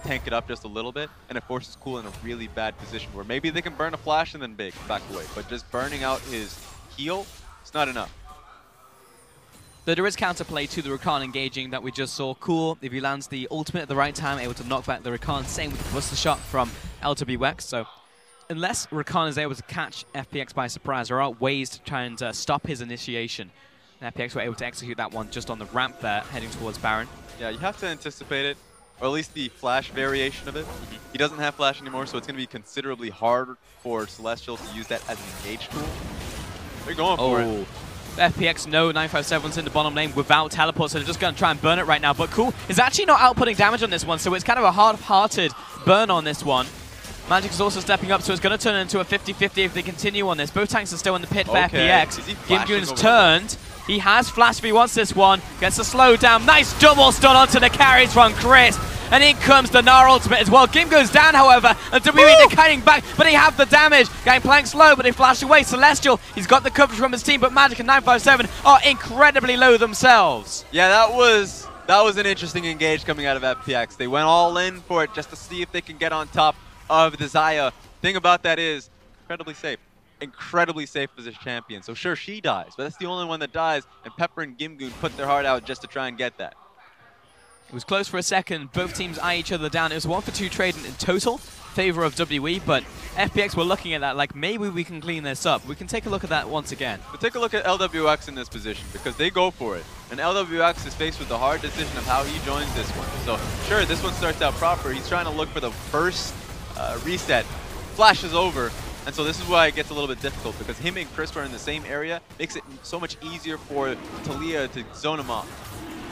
tank it up just a little bit, and it forces Cool in a really bad position where maybe they can burn a flash and then back away. But just burning out his heal, it's not enough. There is counterplay to the Rakan engaging that we just saw. Cool, if he lands the ultimate at the right time, able to knock back the Rakan. Same with the Buster Shot from LWX. So unless Rakan is able to catch FPX by surprise, there are ways to try and stop his initiation. And FPX were able to execute that one just on the ramp there, heading towards Baron. Yeah, you have to anticipate it, or at least the flash variation of it. He doesn't have flash anymore, so it's going to be considerably harder for Celestial to use that as an engage tool. They're going for it. FPX no 957's in the bottom lane without teleport, so they're just going to try and burn it right now. But Cool is actually not outputting damage on this one, so it's kind of a half-hearted burn on this one. Magic is also stepping up, so it's going to turn into a 50-50 if they continue on this. Both tanks are still in the pit for FPX. Gimgoon's turned. He has flash if he wants this one. Gets a slow down. Nice double stun onto the carries from Chris. And in comes the Gnar ultimate as well. Gim goes down, however, and WE they're kiting back, but they have the damage. Gangplank's low, but they flash away. Celestial, he's got the coverage from his team, but Magic and 957 are incredibly low themselves. Yeah, that was an interesting engage coming out of FPX. They went all in for it just to see if they can get on top of the Xayah. Thing about that is, incredibly safe. Incredibly safe as a champion. So sure, she dies, but that's the only one that dies, and Pepper and Gimgoon put their heart out just to try and get that. It was close for a second. Both teams eye each other down. It was 1-for-2 trade in total, favor of WE, but FPX were looking at that like maybe we can clean this up. We can take a look at that once again. But take a look at LWX in this position, because they go for it. And LWX is faced with the hard decision of how he joins this one. So sure, this one starts out proper. He's trying to look for the first reset. Flash is over. And so this is why it gets a little bit difficult, because him and Chris are in the same area, makes it so much easier for Talia to zone him off.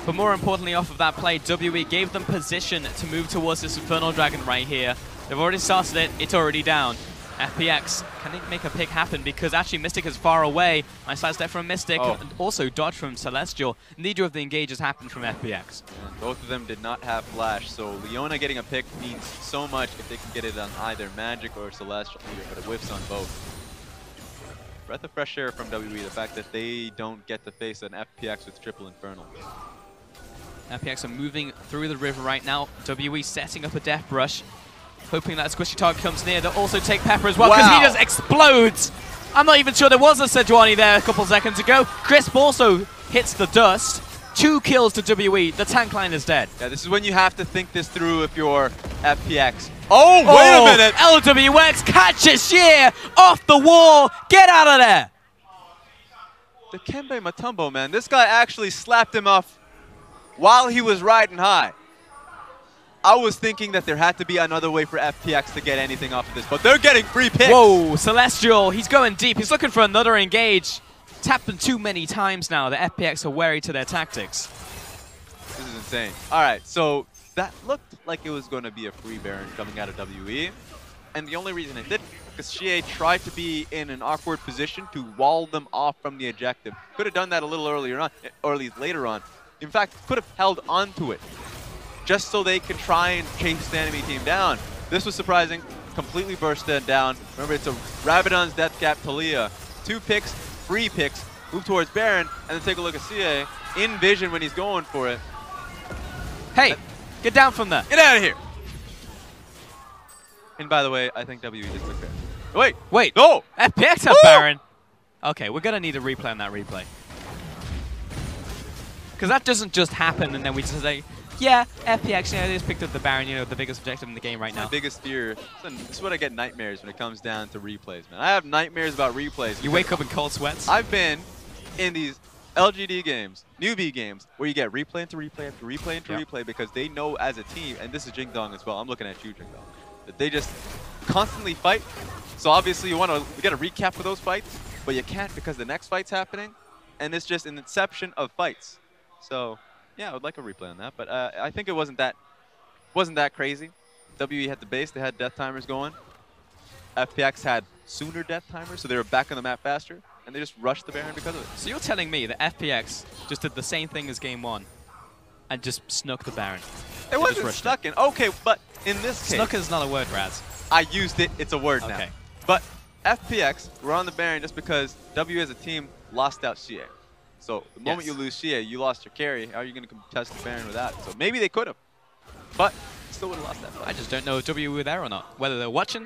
But more importantly, off of that play, WE gave them position to move towards this Infernal Dragon right here. They've already started it, it's already down. FPX, can they make a pick happen? Because actually Mystic is far away. Nice side step from Mystic, and also dodge from Celestial. Neither of the engages happened from FPX. And both of them did not have flash, so Leona getting a pick means so much if they can get it on either Magic or Celestial here, but it whiffs on both. Breath of fresh air from WE, the fact that they don't get to face an FPX with triple Infernal. FPX are moving through the river right now. WE setting up a death brush, hoping that squishy target comes near. They'll also take Pepper as well, because he just explodes. I'm not even sure there was a Sejuani there a couple seconds ago. Crisp also hits the dust. 2 kills to WE. The tank line is dead. Yeah, this is when you have to think this through if you're FPX. Oh, wait a minute! LWX catches Sheer off the wall. Get out of there! The Kembe Matumbo, man. This guy actually slapped him off while he was riding high. I was thinking that there had to be another way for FPX to get anything off of this, but they're getting free picks. Whoa, Celestial, he's going deep. He's looking for another engage. It's happened too many times now. The FPX are wary to their tactics. This is insane. All right, so that looked like it was going to be a free Baron coming out of WE. And the only reason it didn't, because Xie tried to be in an awkward position to wall them off from the objective. Could have done that a little earlier on, or at least later on. In fact, could have held onto it, just so they can try and chase the enemy team down. This was surprising. Completely bursted down. Remember, it's a Rabadon's Death Cap Talia. 2 picks, 3 picks, move towards Baron, and then take a look at Xie. In vision when he's going for it. Hey, get down from there. Get out of here. And by the way, I think WE just took Baron. Wait. No! FPX have Baron. Okay, we're going to need a replay on that replay. Because that doesn't just happen and then we just say, yeah, FPX, they just picked up the Baron, the biggest objective in the game right now. My biggest fear. This is what I get nightmares when it comes down to replays, man. I have nightmares about replays. You wake up in cold sweats? I've been in these LGD games, newbie games, where you get replay into replay after replay into replay because they know as a team, and this is Jing Dong as well, I'm looking at you, Jing Dong, that they just constantly fight. So obviously you get a recap of those fights, but you can't because the next fight's happening, and it's just an inception of fights. So yeah, I would like a replay on that, but I think it wasn't that crazy. WE had the base, they had death timers going. FPX had sooner death timers, so they were back on the map faster, and they just rushed the Baron because of it. So you're telling me that FPX just did the same thing as game 1 and just snuck the Baron? It wasn't snucking. Okay, but in this case... Snuck is not a word, Raz. I used it. It's a word now. But FPX were on the Baron just because W as a team lost out Xie. So the moment you lose Xie, you lost your carry. How are you going to contest the Baron with that? So maybe they could have, but still would have lost that fight. I just don't know if W were there or not, whether they're watching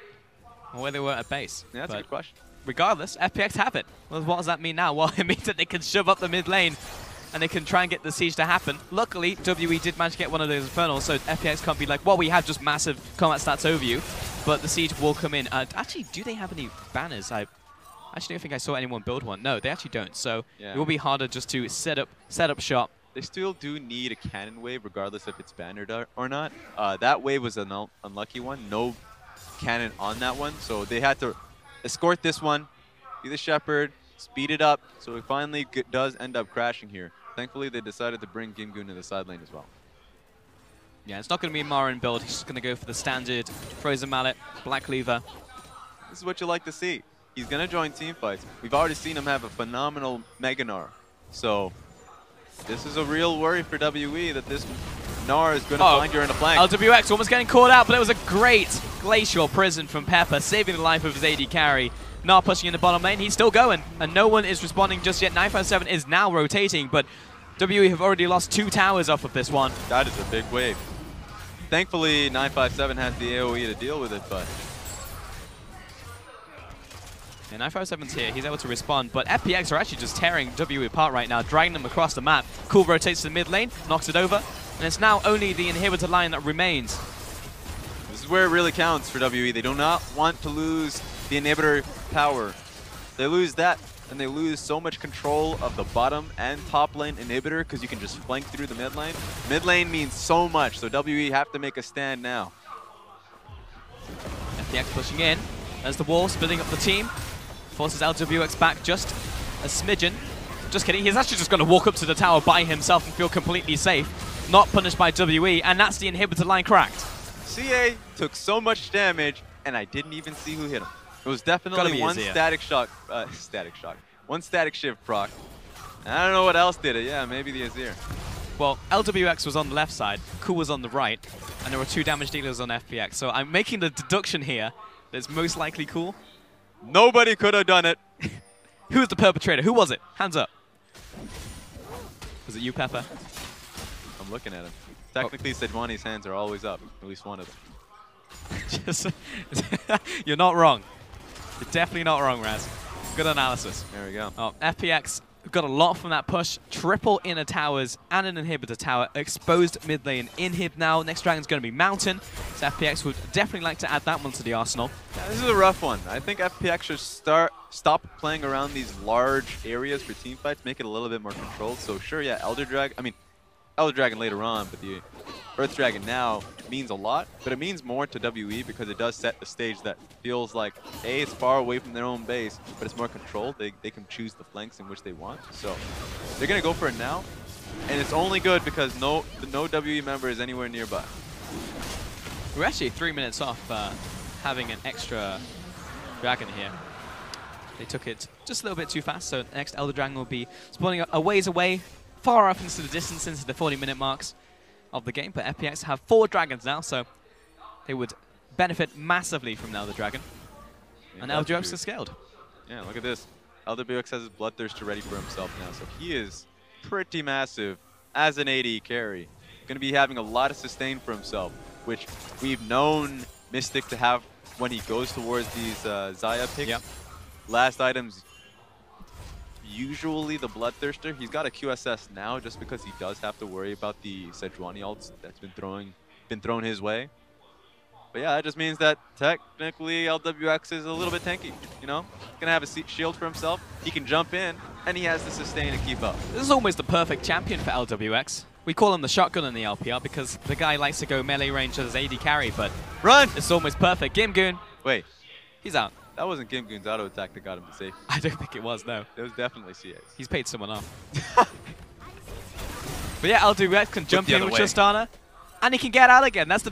or whether they were at base. Yeah, that's a good question. Regardless, FPX have it. Well, what does that mean now? Well, it means that they can shove up the mid lane and they can try and get the siege to happen. Luckily, WE did manage to get one of those Infernals, so FPX can't be like, well, we have just massive combat stats over you, but the siege will come in. Actually, do they have any banners? I actually don't think I saw anyone build one. No, they actually don't, so it will be harder just to set up shop. They still do need a cannon wave, regardless if it's bannered or not. That wave was an unlucky one. No cannon on that one, so they had to escort this one, be the Shepherd, speed it up, so it finally does end up crashing here. Thankfully, they decided to bring Gimgoon to the side lane as well. Yeah, it's not going to be a Marin build. He's just going to go for the standard Frozen Mallet, Black Cleaver. This is what you like to see. He's going to join team fights. We've already seen him have a phenomenal Mega Gnar. So this is a real worry for WE that this Gnar is going to find you in a flank. LWX almost getting caught out, but it was a great Glacial Prison from Pepper, saving the life of his AD carry. Gnar pushing in the bottom lane. He's still going, and no one is responding just yet. 957 is now rotating, but WE have already lost 2 towers off of this one. That is a big wave. Thankfully, 957 has the AoE to deal with it, but... Yeah, 957's here. He's able to respond, but FPX are actually just tearing WE apart right now, dragging them across the map. Cool rotates to the mid lane, knocks it over, and it's now only the inhibitor line that remains. This is where it really counts for WE. They do not want to lose the inhibitor power. They lose that, and they lose so much control of the bottom and top lane inhibitor because you can just flank through the mid lane. Mid lane means so much, so WE have to make a stand now. FPX pushing in. There's the wall, splitting up the team. Forces LWX back just a smidgen. Just kidding, he's actually just going to walk up to the tower by himself and feel completely safe. Not punished by WE, and that's the inhibitor line cracked. CA took so much damage, and I didn't even see who hit him. It was definitely one static shock, one static shift proc. I don't know what else did it. Yeah, maybe the Azir. Well, LWX was on the left side, Cool was on the right, and there were 2 damage dealers on FPX. So I'm making the deduction here that it's most likely Cool. Nobody could have done it. Who was the perpetrator? Who was it? Hands up. Was it you, Pepper? I'm looking at him. Technically, Sedwani's hands are always up. At least one of them. You're not wrong. You're definitely not wrong, Raz. Good analysis. There we go. Oh, FPX got a lot from that push. Triple inner towers and an inhibitor tower. Exposed mid lane inhib now. Next dragon's going to be Mountain. So FPX would definitely like to add that one to the arsenal. Yeah, this is a rough one. I think FPX should stop playing around these large areas for team fights, make it a little bit more controlled. So sure, yeah, Elder Dragon. I mean, Elder Dragon later on, but the Earth Dragon now means a lot, but it means more to WE because it does set the stage that feels like, A, it's far away from their own base, but it's more controlled. They can choose the flanks in which they want. So they're going to go for it now, and it's only good because no WE member is anywhere nearby. We're actually 3 minutes off having an extra dragon here. They took it just a little bit too fast, so next Elder Dragon will be spawning a ways away, far off into the distance, into the 40-minute marks of the game. But FPX have 4 dragons now, so they would benefit massively from the Elder Dragon. Yeah, and LGX is scaled. Yeah, look at this. LWX has his Bloodthirster ready for himself now, so he is pretty massive as an AD carry. Going to be having a lot of sustain for himself, which we've known Mystic to have when he goes towards these Xayah picks. Yep. Last items, usually the Bloodthirster. He's got a QSS now just because he does have to worry about the Sejuani ults that's been thrown his way. But yeah, that just means that technically LWX is a little bit tanky, you know? He's going to have a shield for himself. He can jump in, and he has the sustain to keep up. This is almost the perfect champion for LWX. We call him the shotgun in the LPL because the guy likes to go melee range as AD carry, but run! It's almost perfect. Gimgoon. Wait. He's out. That wasn't Gimgoon's auto attack that got him to safety. I don't think it was, no. It was definitely CA's. He's paid someone off. But yeah, LWX can jump in with Tristana, and he can get out again. That's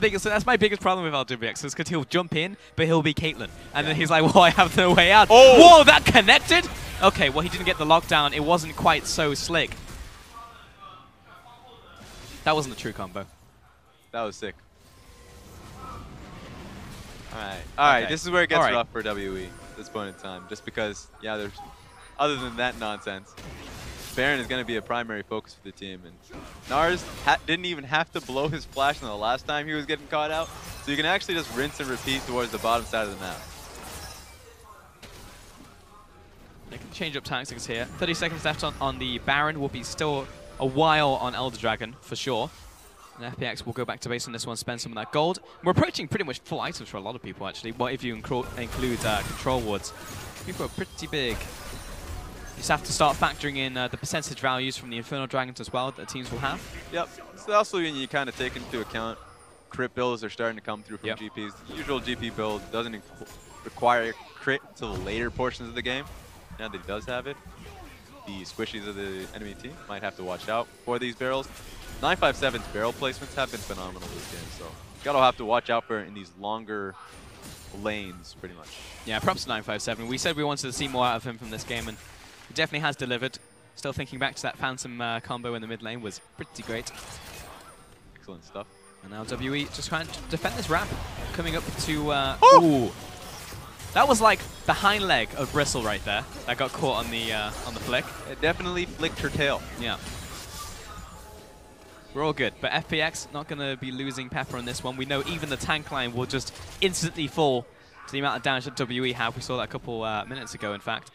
my biggest problem with LWX, is because he'll jump in, but he'll be Caitlyn. And then he's like, well, I have no way out. Oh! Whoa, that connected? Okay, well, he didn't get the lockdown. It wasn't quite so slick. That wasn't a true combo. That was sick. Alright, this is where it gets rough for WE at this point in time. Just because, yeah, there's other than that nonsense, Baron is going to be a primary focus for the team. And Nars didn't even have to blow his flash on the last time he was getting caught out. So you can actually just rinse and repeat towards the bottom side of the map. They can change up tactics here. 30 seconds left on the Baron. Will be still a while on Elder Dragon, for sure. And FPX will go back to base on this one, spend some of that gold. We're approaching pretty much full items for a lot of people, actually. What if you include control wards? People are pretty big. You just have to start factoring in the percentage values from the Infernal Dragons as well that teams will have. Yep. So also when you kind of take into account crit builds are starting to come through from GPs. The usual GP build doesn't require crit until the later portions of the game. Now that he does have it, the squishies of the enemy team might have to watch out for these barrels. 957's barrel placements have been phenomenal this game, so you gotta have to watch out for it in these longer lanes, pretty much. Yeah, props to 957. We said we wanted to see more out of him from this game, and he definitely has delivered. Still thinking back to that Phantom combo in the mid lane was pretty great. Excellent stuff. And now WE just trying to defend this ramp, coming up to... ooh! That was like the hind leg of Bristle right there. That got caught on the flick. It definitely flicked her tail. Yeah. We're all good, but FPX not going to be losing Pepper on this one. We know even the tank line will just instantly fall to the amount of damage that WE have. We saw that a couple minutes ago, in fact.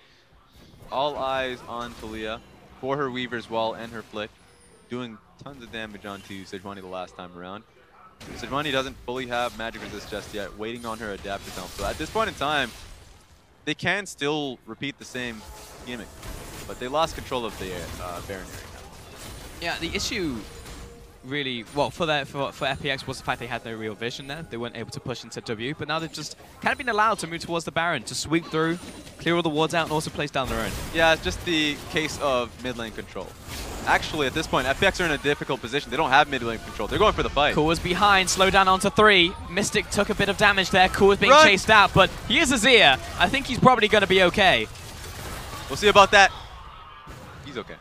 All eyes on Talia for her Weaver's Wall and her Flick, doing tons of damage onto Sejuani the last time around. Sejuani doesn't fully have magic resist just yet, waiting on her adaptive helm. So at this point in time, they can still repeat the same gimmick, but they lost control of the Baron area now. Yeah, the issue really, well, for FPX was the fact they had no real vision there. They weren't able to push into W, but now they've just kind of been allowed to move towards the Baron, to sweep through, clear all the wards out, and also place down their own. Yeah, it's just the case of mid lane control. Actually, at this point, FPX are in a difficult position. They don't have mid lane control. They're going for the fight. Kua's behind, slow down onto 3. Mystic took a bit of damage there. Kua's being chased out, but he is Azir. I think he's probably going to be okay. We'll see about that. He's okay.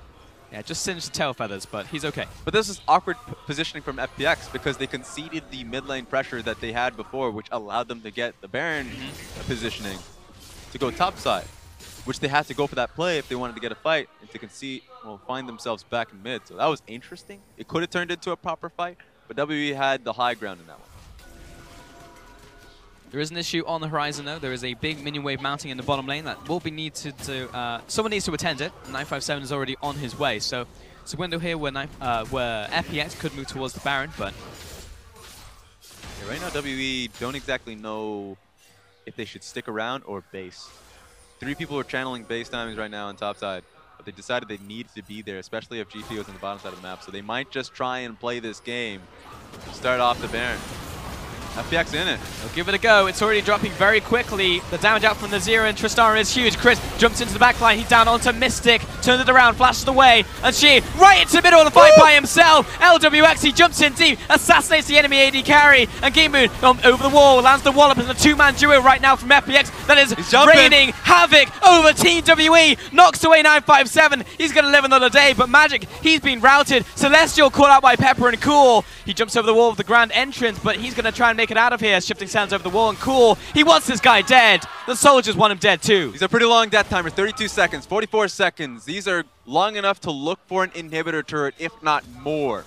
Yeah, just singed the tail feathers, but he's okay. But this is awkward positioning from FPX because they conceded the mid lane pressure that they had before, which allowed them to get the Baron positioning to go top side, which they had to go for that play if they wanted to get a fight and to concede, well, find themselves back in mid. So that was interesting. It could have turned into a proper fight, but WE had the high ground in that one. There is an issue on the horizon, though. There is a big minion wave mounting in the bottom lane that will be needed to... someone needs to attend it. 957 is already on his way, so it's a window here where FPX could move towards the Baron, but... Yeah, right now, WE don't exactly know if they should stick around or base. 3 people are channeling base timings right now on top side. but they decided they needed to be there, especially if GP was on the bottom side of the map. So they might just try and play this game to start off the Baron. FPX in it. They'll give it a go. It's already dropping very quickly. The damage out from the Zero and Tristana is huge. Chris jumps into the backline. He's down onto Mystic. Turns it around, flashes away. And she right into the middle of the fight by himself. LWX, he jumps in deep, assassinates the enemy AD carry. And Gimbun over the wall, lands the wallop in a two-man duo right now from FPX. That is raining havoc over Team WE. Knocks away 957. He's going to live another day. But Magic, he's been routed. Celestial caught out by Pepper and Cool. He jumps over the wall of the grand entrance, but he's going to try and make it out of here. Shifting sands over the wall, and Cool, he wants this guy dead. The soldiers want him dead too. These are pretty long death timers, 32 seconds, 44 seconds. These are long enough to look for an inhibitor turret, if not more.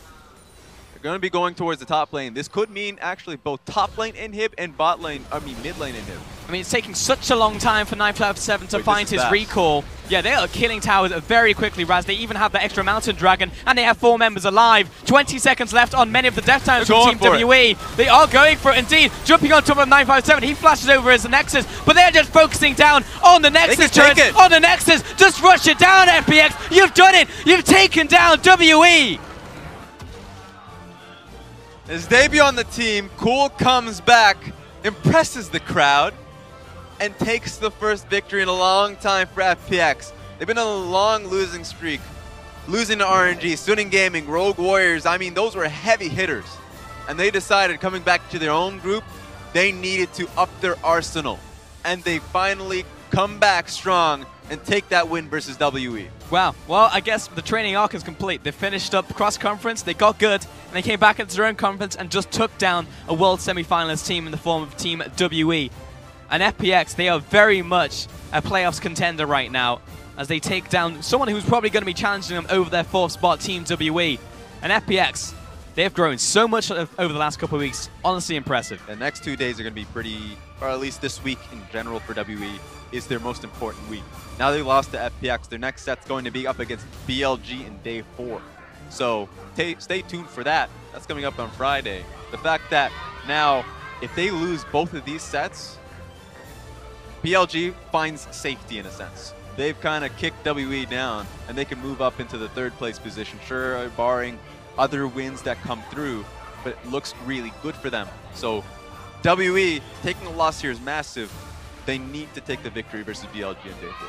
They're going to be going towards the top lane. This could mean actually both top lane inhib and mid lane inhib. I mean, it's taking such a long time for 957 to find his recall. Yeah, they are killing towers very quickly, Raz. They even have the extra Mountain Dragon, and they have 4 members alive. 20 seconds left on many of the death times from Team WE. They are going for it, indeed. Jumping on top of 957, he flashes over as the Nexus, but they're just focusing down on the Nexus turret. On the Nexus, just rush it down, FPX. You've done it. You've taken down WE. His debut on the team, Cool comes back, impresses the crowd, and takes the first victory in a long time for FPX. They've been on a long losing streak. Losing to RNG, Suning Gaming, Rogue Warriors, I mean, those were heavy hitters. And they decided, coming back to their own group, they needed to up their arsenal. And they finally come back strong and take that win versus WE. Wow. Well, I guess the training arc is complete. They finished up cross-conference, they got good, and they came back into their own conference and just took down a world semi-finalist team in the form of Team WE. And FPX, they are very much a playoffs contender right now as they take down someone who's probably going to be challenging them over their 4th spot, Team WE. And FPX, they have grown so much over the last couple of weeks. Honestly impressive. The next 2 days are going to be pretty, or at least this week in general for WE, is their most important week. Now they lost to FPX. Their next set's going to be up against BLG in day 4. So stay tuned for that. That's coming up on Friday. The fact that now, if they lose both of these sets, BLG finds safety in a sense. They've kind of kicked WE down, and they can move up into the 3rd place position. Sure, barring other wins that come through, but it looks really good for them. So WE, taking a loss here is massive. They need to take the victory versus BLG in day 4.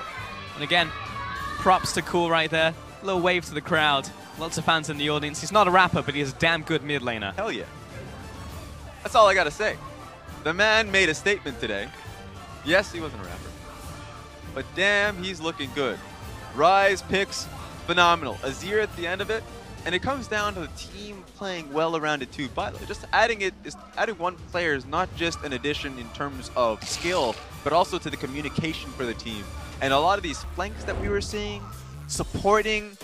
And again, props to Cool right there. A little wave to the crowd. Lots of fans in the audience. He's not a rapper, but he's a damn good mid laner. Hell yeah. That's all I got to say. The man made a statement today. Yes, he wasn't a rapper, but damn, he's looking good. Rise picks, phenomenal. Azir at the end of it, and it comes down to the team playing well around it too. But just adding one player is not just an addition in terms of skill, but also to the communication for the team. And a lot of these flanks that we were seeing, supporting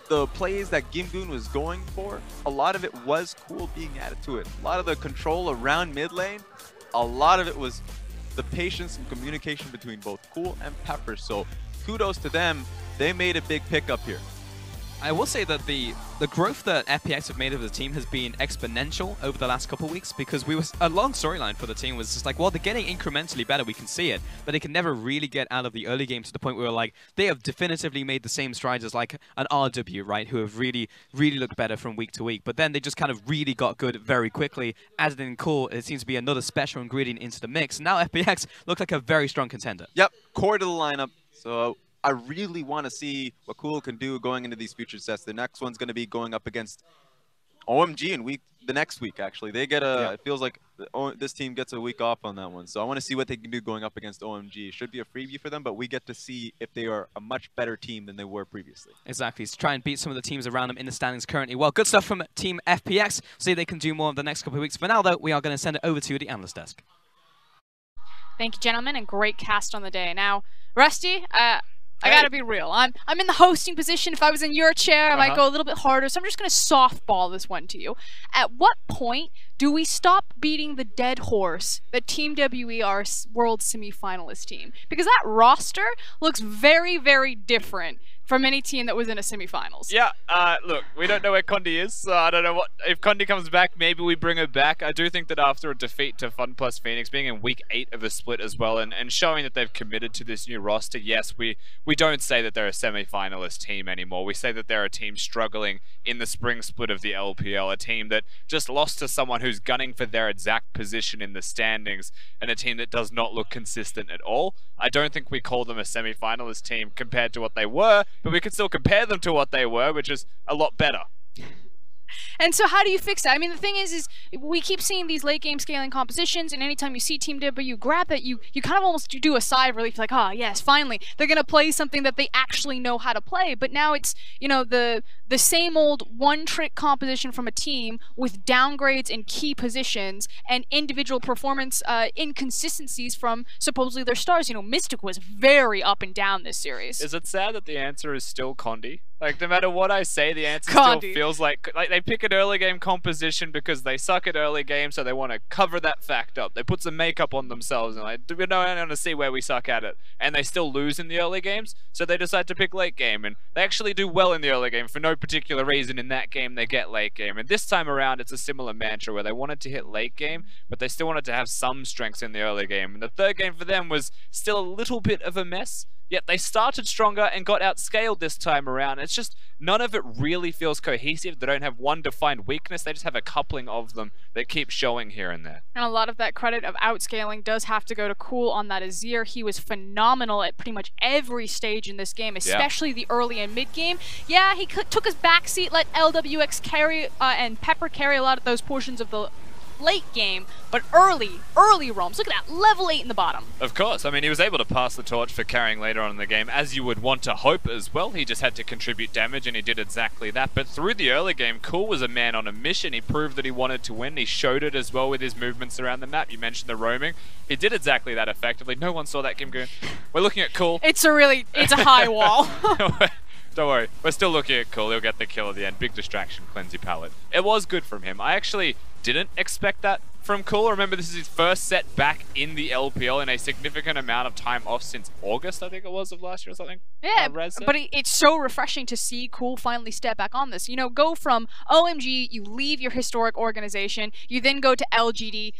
the plays that Gimbun was going for, a lot of it was Cool being added to it. A lot of the control around mid lane, a lot of it was the patience and communication between both Cool and Pepper. So kudos to them. They made a big pickup here. I will say that the growth that FPX have made of the team has been exponential over the last couple of weeks, because a long storyline for the team was just like, well, they're getting incrementally better, we can see it, but they can never really get out of the early game to the point where like they have definitively made the same strides as like an RW, right, who have really looked better from week to week, but then they just kind of really got good very quickly. Added in Cool, it seems to be another special ingredient into the mix. And now FPX look like a very strong contender. Yep, core to the lineup. So I really want to see what Cool can do going into these future sets. The next one's going to be going up against OMG in the next week, actually. They get a, it feels like this team gets a week off on that one. So I want to see what they can do going up against OMG. It should be a freebie for them, but we get to see if they are a much better team than they were previously. Exactly. To try and beat some of the teams around them in the standings currently. Well, good stuff from Team FPX. See if they can do more in the next couple of weeks. For now, though, we are going to send it over to the analyst desk. Thank you, gentlemen, and great cast on the day. Now, Rusty, I gotta be real. I'm in the hosting position. If I was in your chair, I might go a little bit harder. So I'm just gonna softball this one to you. At what point do we stop beating the dead horse that Team WE are world semi-finalist team? Because that roster looks very, very different from any team that was in a semifinals. Yeah, look, we don't know where Condi is, so I don't know if Condi comes back, maybe we bring her back. I do think that after a defeat to FunPlus Phoenix, being in week 8 of a split as well, and showing that they've committed to this new roster, yes, we don't say that they're a semi-finalist team anymore. We say that they're a team struggling in the spring split of the LPL, a team that just lost to someone who's gunning for their exact position in the standings, and a team that does not look consistent at all. I don't think we call them a semi-finalist team compared to what they were, but we can still compare them to what they were, which is a lot better. And so how do you fix that? I mean, the thing is we keep seeing these late game scaling compositions, and anytime you see Team W grab that, you kind of almost do a sigh of relief, like, oh yes, finally, they're going to play something that they actually know how to play. But now it's, you know, the same old one-trick composition from a team with downgrades in key positions and individual performance inconsistencies from supposedly their stars. You know, Mystic was very up and down this series. Is it sad that the answer is still Condi? Like, no matter what I say, the answer still feels like they pick an early game composition because they suck at early game, so they want to cover that fact up. They put some makeup on themselves and like, we don't want to see where we suck at it. And they still lose in the early games, so they decide to pick late game. And they actually do well in the early game for no particular reason. In that game, they get late game. And this time around, it's a similar mantra where they wanted to hit late game, but they still wanted to have some strengths in the early game. And the third game for them was still a little bit of a mess. Yet they started stronger and got outscaled this time around. It's just none of it really feels cohesive. They don't have one defined weakness. They just have a coupling of them that keep showing here and there. And a lot of that credit of outscaling does have to go to Cool on that Azir. He was phenomenal at pretty much every stage in this game, especially the early and mid game. Yeah, he took his backseat, let LWX carry and Pepper carry a lot of those portions of the late game, but early roams. Look at that, level 8 in the bottom. Of course, I mean, he was able to pass the torch for carrying later on in the game, as you would want to hope as well. He just had to contribute damage, and he did exactly that. But through the early game, Cool was a man on a mission. He proved that he wanted to win. He showed it as well with his movements around the map. You mentioned the roaming. He did exactly that effectively. No one saw that game going, we're looking at Cool. It's a high wall. Don't worry, we're still looking at Cool. He'll get the kill at the end. Big distraction, cleanse your palette. It was good from him. I actually didn't expect that from Cool. Remember, this is his first set back in the LPL in a significant amount of time off since August, I think it was, of last year or something. Yeah, but it's so refreshing to see Cool finally step back on this. You know, go from OMG, you leave your historic organization, you then go to LGD.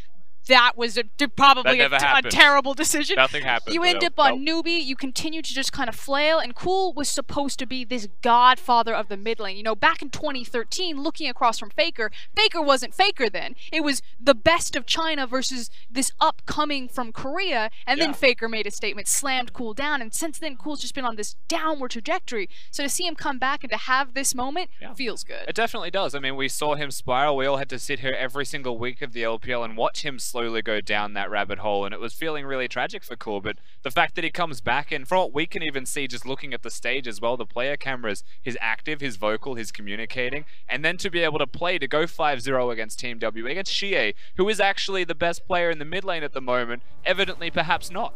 That was probably a terrible decision. Nothing happened. You end up on Newbie, you continue to just kind of flail, and Cool was supposed to be this godfather of the mid lane. You know, back in 2013, looking across from FLICKR, FLICKR wasn't FLICKR then. It was the best of China versus this upcoming from Korea, and then FLICKR made a statement, slammed Cool down, and since then, Cool's just been on this downward trajectory. So to see him come back and to have this moment feels good. It definitely does. I mean, we saw him spiral. We all had to sit here every single week of the LPL and watch him slowly go down that rabbit hole, and it was feeling really tragic for Cool. But the fact that he comes back, and from what we can even see just looking at the stage as well, the player cameras, he's active, he's vocal, he's communicating, and then to be able to play, to go 5-0 against Team W, against Xie, who is actually the best player in the mid lane at the moment, evidently perhaps not.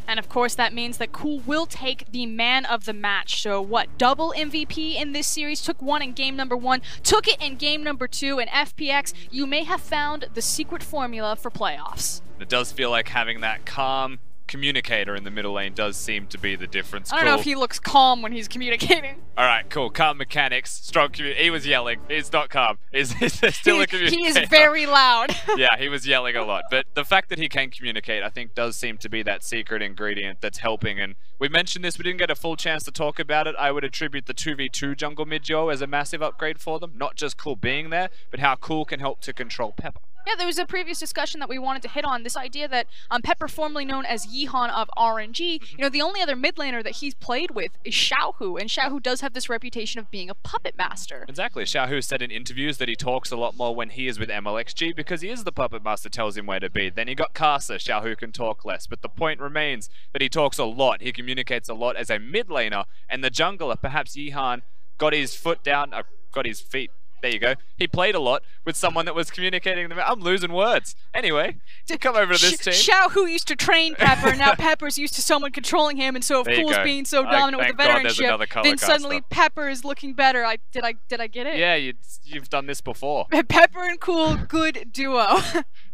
And of course, that means that Cool will take the man of the match. So what, double MVP in this series? Took one in game number 1, took it in game number 2, and FPX, you may have found the secret formula for playoffs. It does feel like having that calm communicator in the middle lane does seem to be the difference. I don't know if he looks calm when he's communicating. All right, cool. Calm mechanics, strong he was yelling. He's not calm. He's still a communicator. He is very loud. Yeah, he was yelling a lot. But the fact that he can communicate, I think, does seem to be that secret ingredient that's helping. And we mentioned this, we didn't get a full chance to talk about it. I would attribute the 2v2 jungle mid duo as a massive upgrade for them. Not just Cool being there, but how Cool can help to control Pepper. Yeah, there was a previous discussion that we wanted to hit on, this idea that Pepper, formerly known as Yihan of RNG, you know, the only other mid laner that he's played with is Xiaohu, and Xiaohu does have this reputation of being a puppet master. Exactly. Xiaohu said in interviews that he talks a lot more when he is with MLXG because he is the puppet master, tells him where to be. Then he got Casa, Xiaohu can talk less, but the point remains that he talks a lot, he communicates a lot as a mid laner, and the jungler, perhaps Yihan, got his foot down, got his feet There you go. He played a lot with someone that was communicating them. I'm losing words. Anyway, to come over to this team. Xiao used to train Pepper, now Pepper's used to someone controlling him, and so if Cool's being so dominant with the veteranship, then suddenly Pepper is looking better. Did I get it? Yeah, you've done this before. Pepper and Cool, good duo.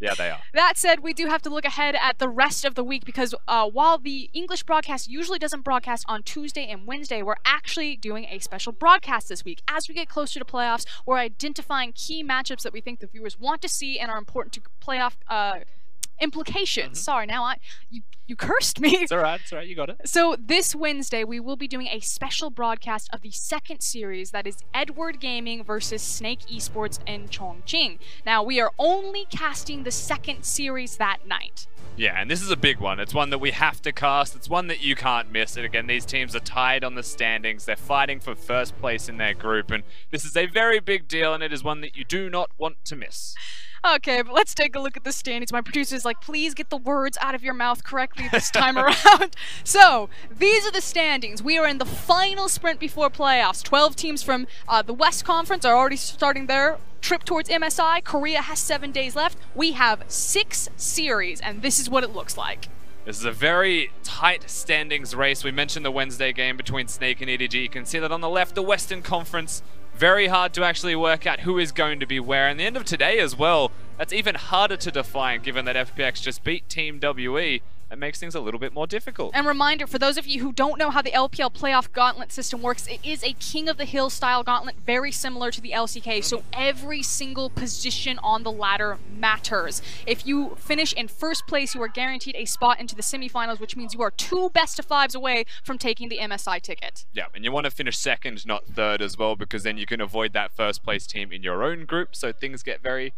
Yeah, they are. That said, we do have to look ahead at the rest of the week because while the English broadcast usually doesn't broadcast on Tuesday and Wednesday, we're actually doing a special broadcast this week. As we get closer to playoffs, we're identifying key matchups that we think the viewers want to see and are important to playoff implications. Sorry, now you cursed me. It's alright, you got it. So this Wednesday, we will be doing a special broadcast of the second series, that is Edward Gaming versus Snake Esports in Chongqing. Now, we are only casting the second series that night. Yeah, and this is a big one. It's one that we have to cast. It's one that you can't miss. And again, these teams are tied on the standings. They're fighting for first place in their group, and this is a very big deal, and it is one that you do not want to miss. Okay, but let's take a look at the standings. My producer's like, please get the words out of your mouth correctly this time around. So, these are the standings. We are in the final sprint before playoffs. 12 teams from the West Conference are already starting their trip towards MSI. Korea has 7 days left. We have 6 series, and this is what it looks like. This is a very tight standings race. We mentioned the Wednesday game between Snake and EDG. You can see that on the left, the Western Conference. Very hard to actually work out who is going to be where. And the end of today as well, that's even harder to define given that FPX just beat Team WE. It makes things a little bit more difficult. And reminder, for those of you who don't know how the LPL playoff gauntlet system works, it is a King of the Hill style gauntlet, very similar to the LCK, so every single position on the ladder matters. If you finish in first place, you are guaranteed a spot into the semifinals, which means you are 2 best-of-5s away from taking the MSI ticket. Yeah, and you want to finish second, not third as well, because then you can avoid that first place team in your own group, so things get very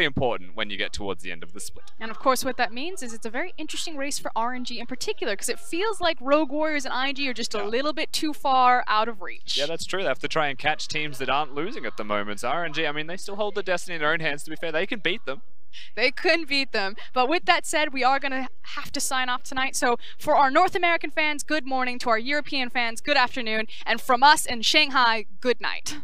important when you get towards the end of the split. And of course what that means is it's a very interesting race for RNG in particular, because it feels like Rogue Warriors and ING are just a little bit too far out of reach. Yeah, that's true. They have to try and catch teams that aren't losing at the moment. So RNG, I mean, they still hold the destiny in their own hands, to be fair. They can beat them. They couldn't beat them. But with that said, we are going to have to sign off tonight. So for our North American fans, good morning. To our European fans, good afternoon. And from us in Shanghai, good night.